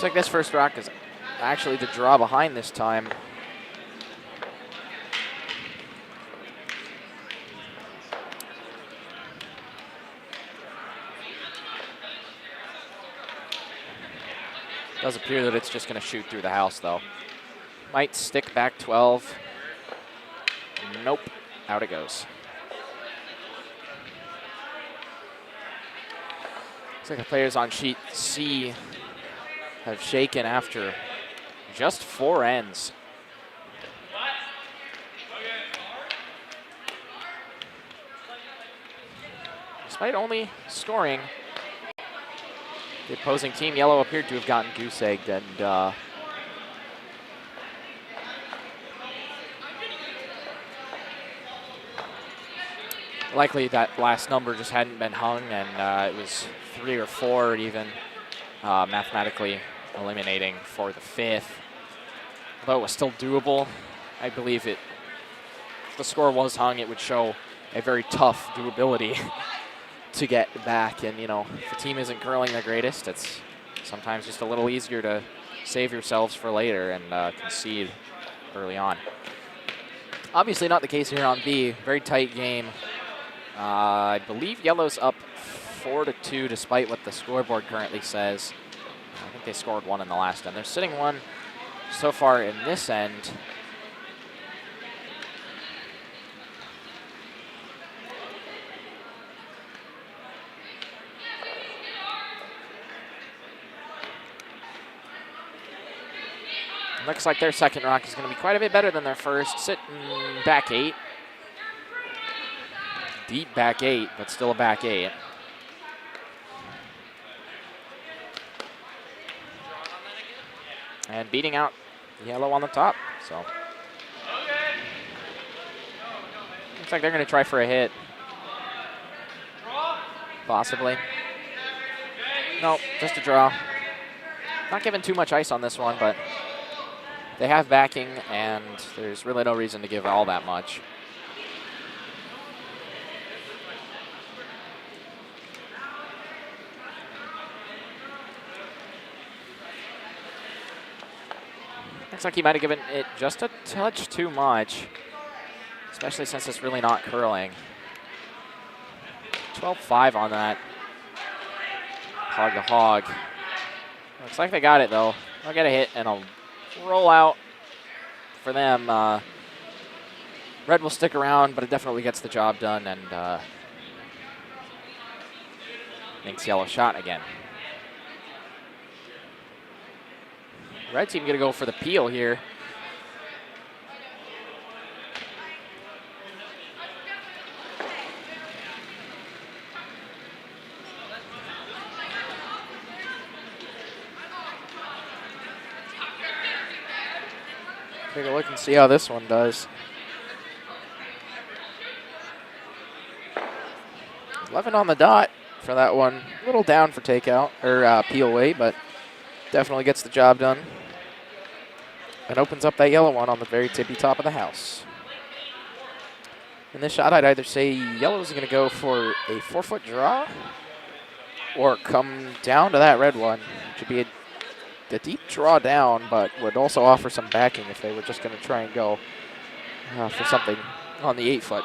Speaker 1: Looks like this first rock is actually the draw behind this time. Does appear that it's just going to shoot through the house, though. Might stick back 12. Nope. Out it goes. Looks like the players on sheet C have shaken after just 4 ends. Despite only scoring, the opposing team, yellow, appeared to have gotten goose-egged, and likely that last number just hadn't been hung, and it was 3 or 4 even. Mathematically eliminating for the 5th. Although it was still doable, I believe if the score was hung, it would show a very tough doability to get back. And, if the team isn't curling the greatest, it's sometimes just a little easier to save yourselves for later and concede early on. Obviously not the case here on B. Very tight game. I believe yellow's up 4-2, despite what the scoreboard currently says. I think they scored 1 in the last end. They're sitting 1 so far in this end. Looks like their second rock is going to be quite a bit better than their first. Sitting back 8. Deep back 8, but still a back 8. And beating out yellow on the top. So looks like they're going to try for a hit. Possibly. No, just a draw. Not giving too much ice on this one, but they have backing, and there's really no reason to give all that much. Looks like he might have given it just a touch too much, especially since it's really not curling. 12-5 on that. Hog to hog. Looks like they got it, though. They'll get a hit, and a roll out for them. Red will stick around, but it definitely gets the job done, and makes yellow shot again. Red team going to go for the peel here. Take a look and see how this one does. 11 on the dot for that one. A little down for takeout, or peel weight, but definitely gets the job done. And opens up that yellow one on the very tippy top of the house. In this shot, I'd either say yellow's going to go for a 4-foot draw or come down to that red one, which would be
Speaker 3: a deep draw down, but would also offer some backing if they were just going to try and go for something on the 8-foot.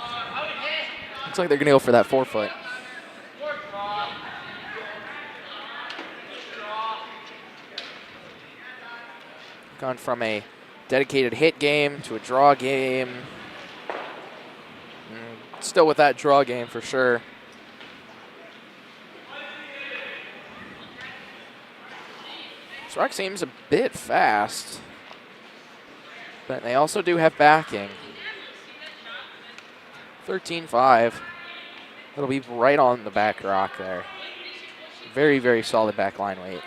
Speaker 3: Looks like they're going to go for that 4-foot. Gone from a dedicated hit game to a draw game. Still with that draw game for sure. This rock seems a bit fast, but they also do have backing. 13.5. It'll be right on the back rock there. Very, very solid back line weight.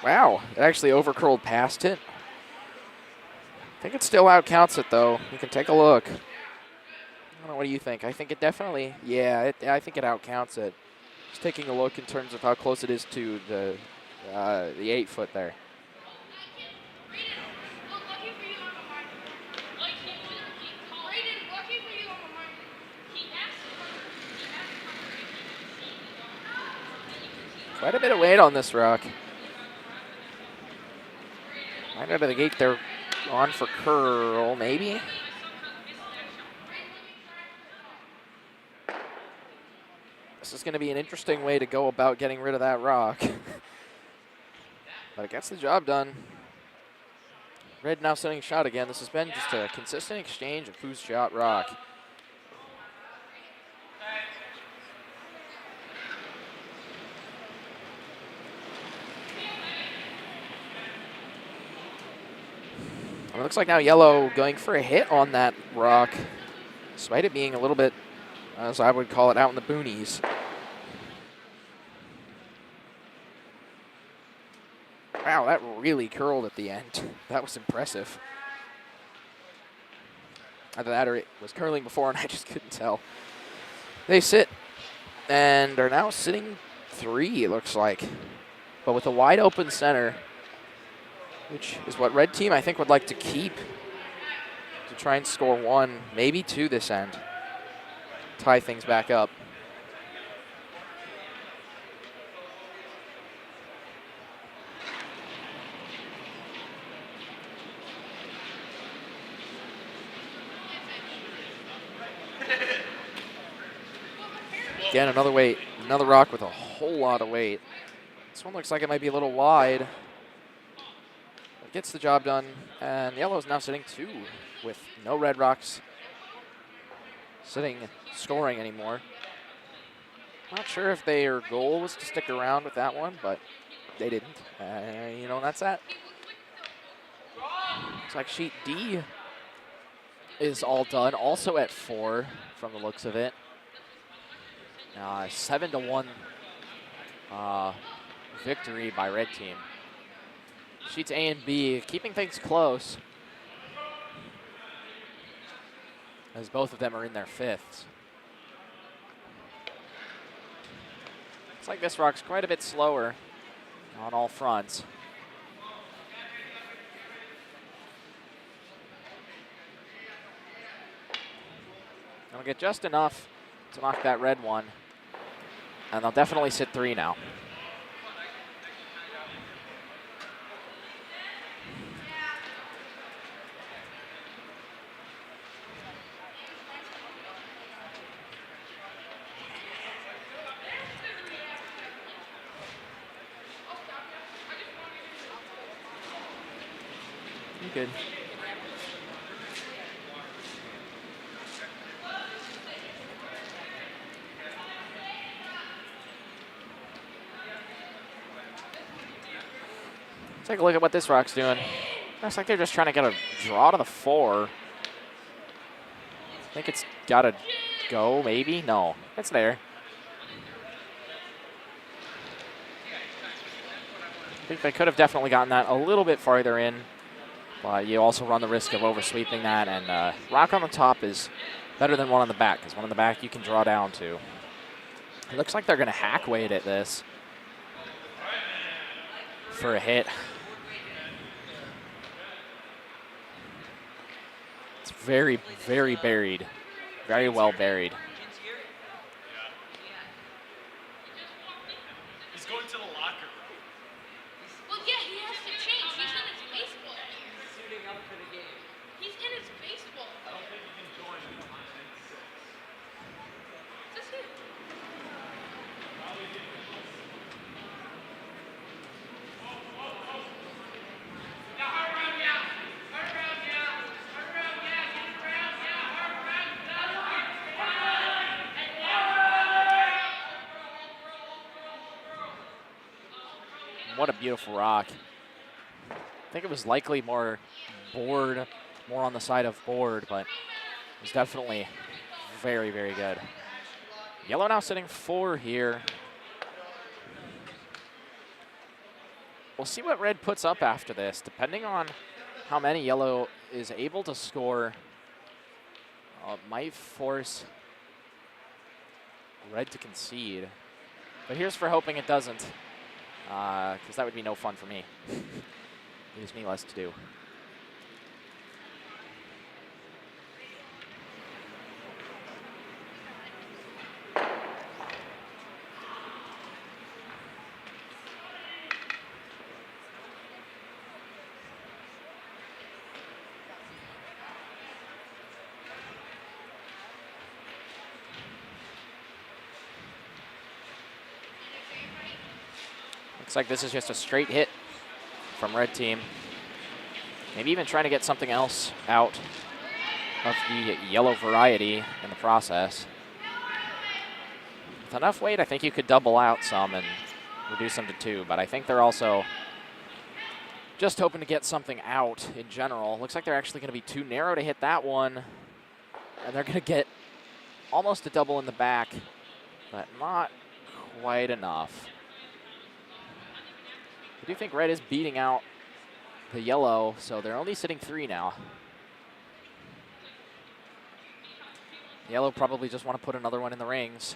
Speaker 3: Wow, it actually overcurled past it. I think it still outcounts it, though. You can take a look. I don't know, what do you think? I think it definitely, yeah, I think it outcounts it. Just taking a look in terms of how close it is to the 8-foot there. Quite a bit of weight on this rock. Right out of the gate, they're on for curl, maybe. This is going to be an interesting way to go about getting rid of that rock. But it gets the job done. Red now setting shot again. This has been just a consistent exchange of who's shot rock. It looks like now yellow going for a hit on that rock, despite it being a little bit, as I would call it, out in the boonies. Wow, that really curled at the end. That was impressive. Either that or it was curling before and I just couldn't tell. They sit and are now sitting 3, it looks like. But with a wide open center, which is what red team I think would like to keep to try and score 1, maybe 2 this end. Tie things back up. Again, another rock with a whole lot of weight. This one looks like it might be a little wide. Gets the job done, and yellow's now sitting 2 with no red rocks scoring anymore. Not sure if their goal was to stick around with that one, but they didn't. You know, that's that. Looks like sheet D is all done, also at 4 from the looks of it. 7-1 victory by red team. Sheets A and B keeping things close, as both of them are in their 5ths. Looks like this rock's quite a bit slower on all fronts. They'll get just enough to knock that red one, and they'll definitely sit 3 now. Good. Take a look at what this rock's doing. Looks like they're just trying to get a draw to the 4. I think it's got to go, maybe? No, it's there. I think they could have definitely gotten that a little bit farther in. But you also run the risk of oversweeping that, and rock on the top is better than one on the back, because one on the back you can draw down to. It looks like they're going to hack weight at this for a hit. It's very, very buried, very well buried.
Speaker 2: He's going to the locker room. He's in his baseball. I don't think he can join until 9:06. Is this him?
Speaker 1: What a beautiful rock. I think it was likely more board, more on the side of board, but it was definitely very, very good. Yellow now sitting 4 here. We'll see what red puts up after this. Depending on how many yellow is able to score, might force red to concede. But here's for hoping it doesn't, because that would be no fun for me. Leaves me less to do. Looks like this is just a straight hit from red team. Maybe even trying to get something else out of the yellow variety in the process. With enough weight, I think you could double out some and reduce them to 2, but I think they're also just hoping to get something out in general. Looks like they're actually going to be too narrow to hit that one, and they're going to get almost a double in the back, but not quite enough. I do think red is beating out the yellow, so they're only sitting 3 now. Yellow probably just want to put another one in the rings.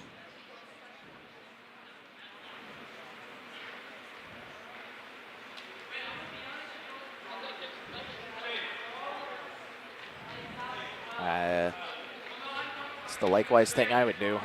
Speaker 1: It's the likewise thing I would do.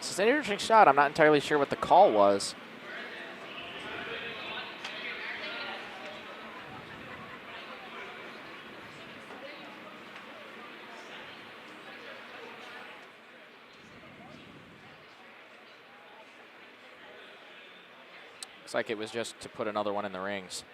Speaker 1: It's an interesting shot. I'm not entirely sure what the call was. Looks like it was just to put another one in the rings.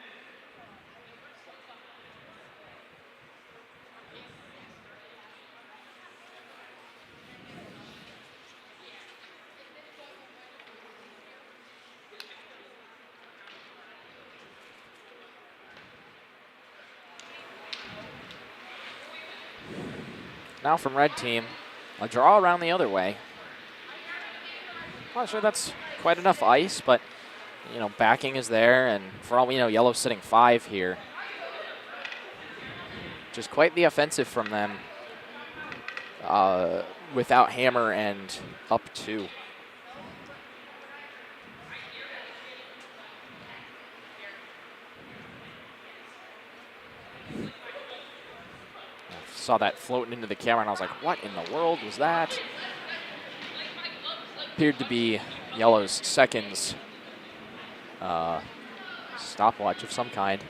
Speaker 1: Now from red team, a draw around the other way. Not sure that's quite enough ice, but you know, backing is there, and for all we know, yellow's sitting 5 here. Just quite the offensive from them without hammer and up 2. Saw that floating into the camera, and I was like, what in the world was that? Appeared to be yellow's seconds stopwatch of some kind.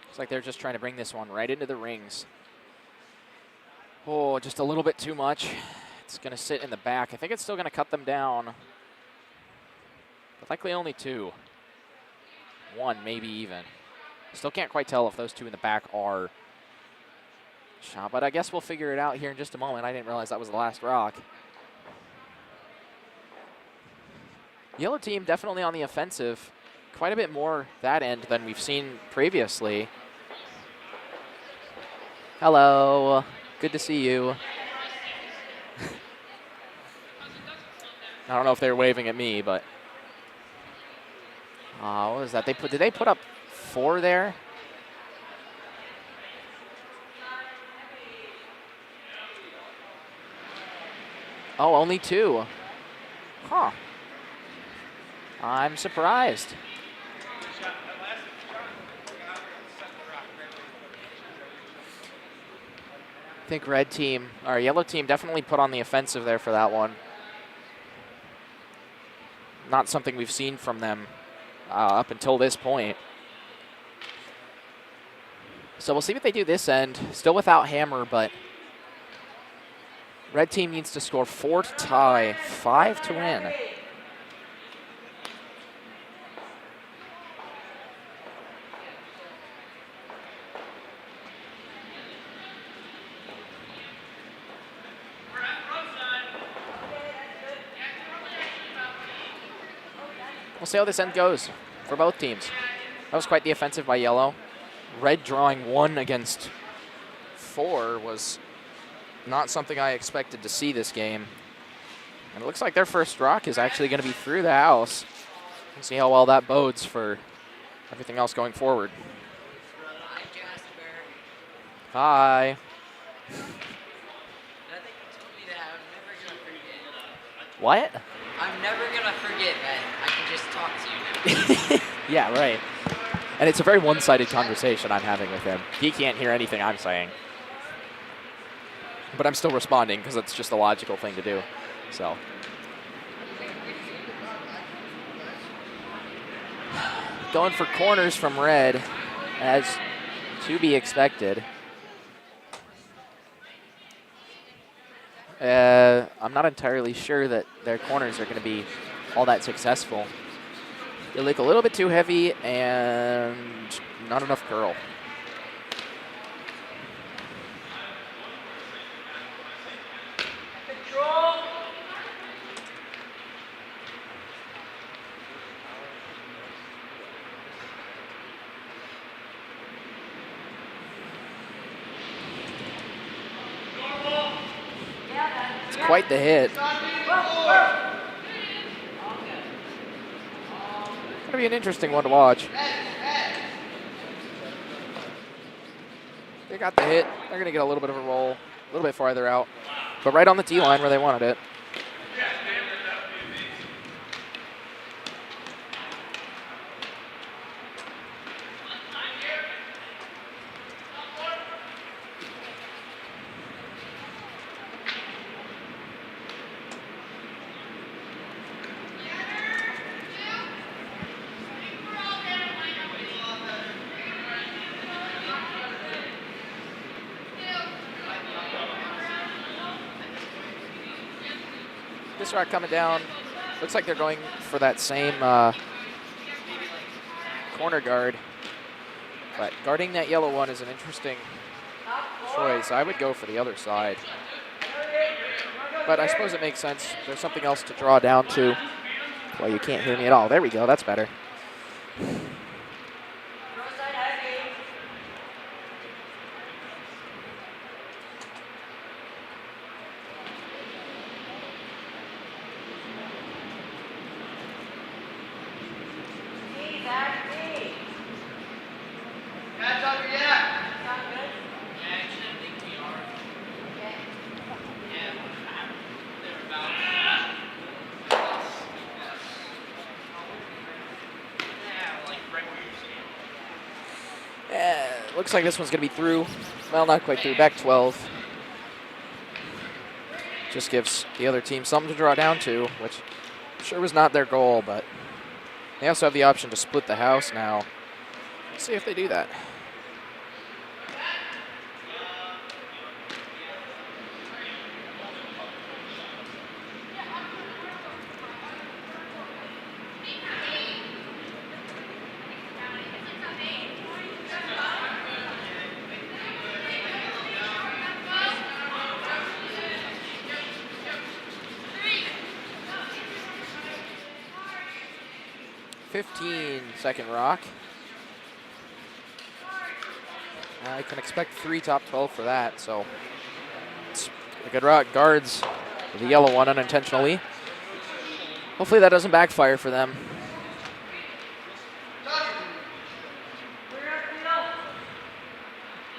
Speaker 1: Looks like they're just trying to bring this one right into the rings. Oh, just a little bit too much. It's going to sit in the back. I think it's still going to cut them down, but likely only 2. 1, maybe even. Still can't quite tell if those 2 in the back are shot, but I guess we'll figure it out here in just a moment. I didn't realize that was the last rock. Yellow team definitely on the offensive. Quite a bit more that end than we've seen previously. Hello. Good to see you. I don't know if they were waving at me, but what was that? Did they put up 4 there? Oh, only 2. Huh. I'm surprised. I think red team, or yellow team definitely put on the offensive there for that one. Not something we've seen from them up until this point. So we'll see what they do this end. Still without Hammer, but red team needs to score 4 to tie, 5 to win. We'll see how this end goes for both teams. That was quite the offensive by yellow. Red drawing 1 against 4 was not something I expected to see this game. And it looks like their first rock is actually going to be through the house. We'll see how well that bodes for everything else going forward.
Speaker 4: Hi, Jasper.
Speaker 1: Hi.
Speaker 4: I think you told me that I'm never gonna forget.
Speaker 1: What?
Speaker 4: I'm never gonna forget that I can just talk to you now.
Speaker 1: Yeah, right. And it's a very one-sided conversation I'm having with him. He can't hear anything I'm saying. But I'm still responding because it's just a logical thing to do. So. Going for corners from red, as to be expected. I'm not entirely sure that their corners are going to be all that successful. They look a little bit too heavy and not enough curl.
Speaker 4: Control.
Speaker 1: It's quite the hit. It's going to be an interesting one to watch. They got the hit. They're going to get a little bit of a roll, a little bit farther out, but right on the tee line where they wanted it. This rock coming down. Looks like they're going for that same corner guard. But guarding that yellow one is an interesting choice. I would go for the other side. But I suppose it makes sense. There's something else to draw down to. Well, you can't hear me at all. There we go. That's better. Looks like this one's going to be through. Well, not quite through. Back 12. Just gives the other team something to draw down to, which sure was not their goal, but they also have the option to split the house now. Let's see if they do that.
Speaker 3: 15-second rock. I can expect 3 top 12 for that, so it's a good rock. Guards the yellow one unintentionally. Hopefully that doesn't backfire for them.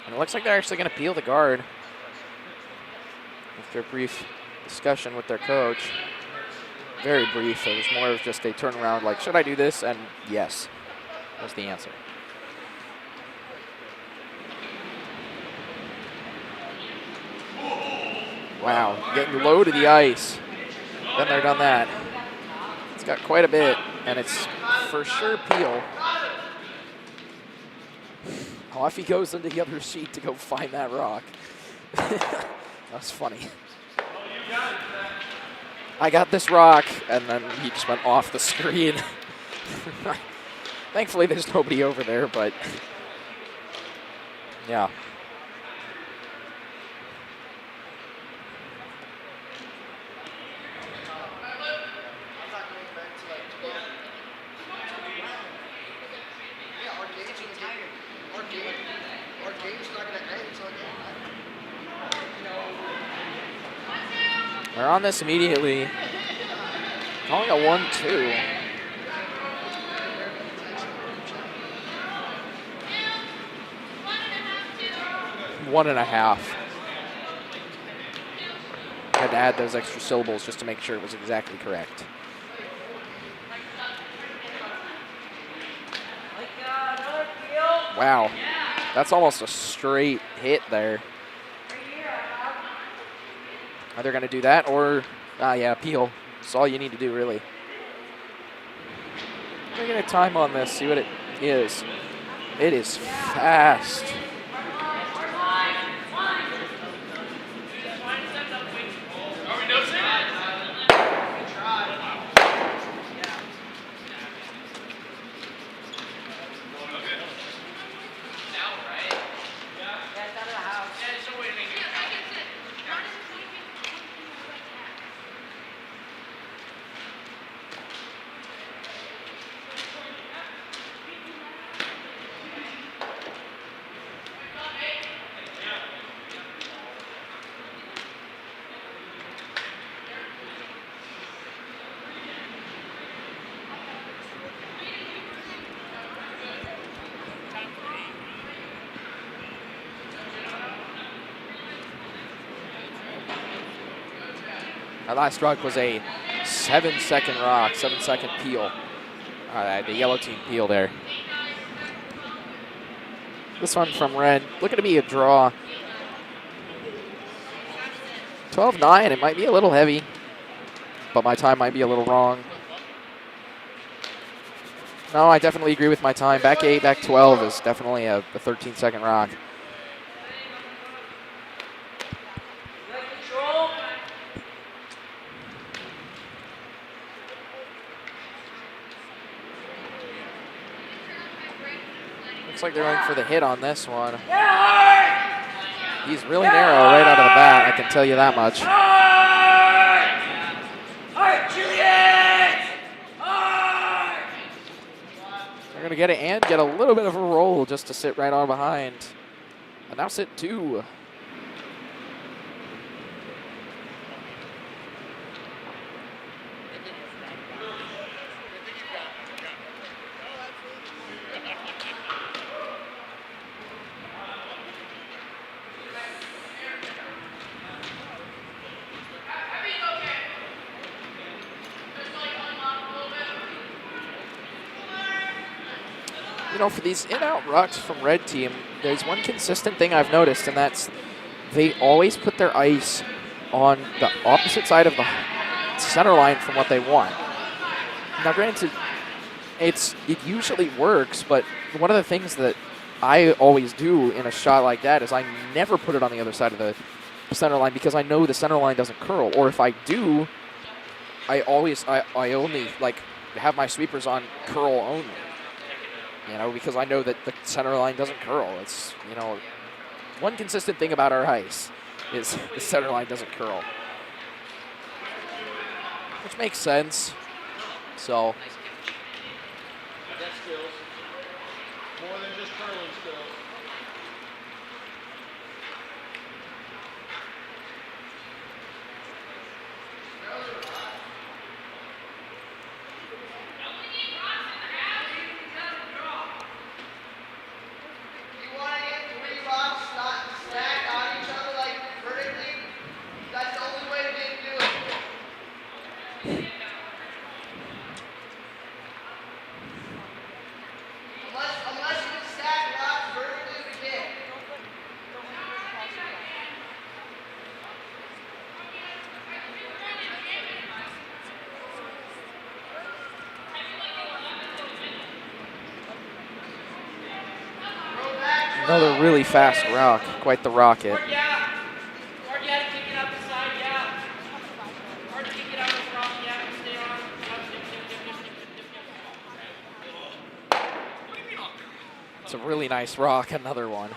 Speaker 3: And it looks like they're actually going to peel the guard after a brief discussion with their coach. Very brief. It was more of just a turnaround like, should I do this? And yes, was the answer. Wow, getting low to the ice. Been there, done that. It's got quite a bit, and it's for sure peel. Off he goes into the other sheet to go find that rock. That was funny. I got this rock, and then he just went off the screen. Thankfully, there's nobody over there, but yeah. They're on this immediately. Calling a 1-2. One and a half. Had to add those extra syllables just to make sure it was exactly correct. Wow. That's almost a straight hit there. Either going to do that or, yeah, peel. That's all you need to do, really. We're going to time on this, see what it is. It is fast. Our last rock was a 7-second rock, 7-second peel. The yellow team peel there. This one from red, looking to be a draw. 12-9, it might be a little heavy, but my time might be a little wrong. No, I definitely agree with my time. Back 8, back 12 is definitely a 13-second rock. Looks like they're going for the hit on this one. He's really narrow right out of the bat, I can tell you that much. They're going to get it and get a little bit of a roll just to sit right on behind. And now sit 2. You know, for these in-out rucks from red team, there's one consistent thing I've noticed, and that's they always put their ice on the opposite side of the center line from what they want. Now, granted, it usually works, but one of the things that I always do in a shot like that is I never put it on the other side of the center line because I know the center line doesn't curl. Or if I do, I only like have my sweepers on curl only. You know, because I know that the center line doesn't curl. It's, you know, one consistent thing about our ice is the center line doesn't curl. Which makes sense. So,
Speaker 2: skills. More than just curling skills.
Speaker 5: You want to get 3 rocks not stacked on each other like vertically? That's the only way to do it. Unless you can stack rocks vertically, we can't.
Speaker 3: Another really fast rock, quite the rocket.
Speaker 4: Hard, yeah. Hard, yeah, to kick it out the side, yeah. Hard to kick it out the front, yeah. Stay on.
Speaker 3: It's a really nice rock, another one.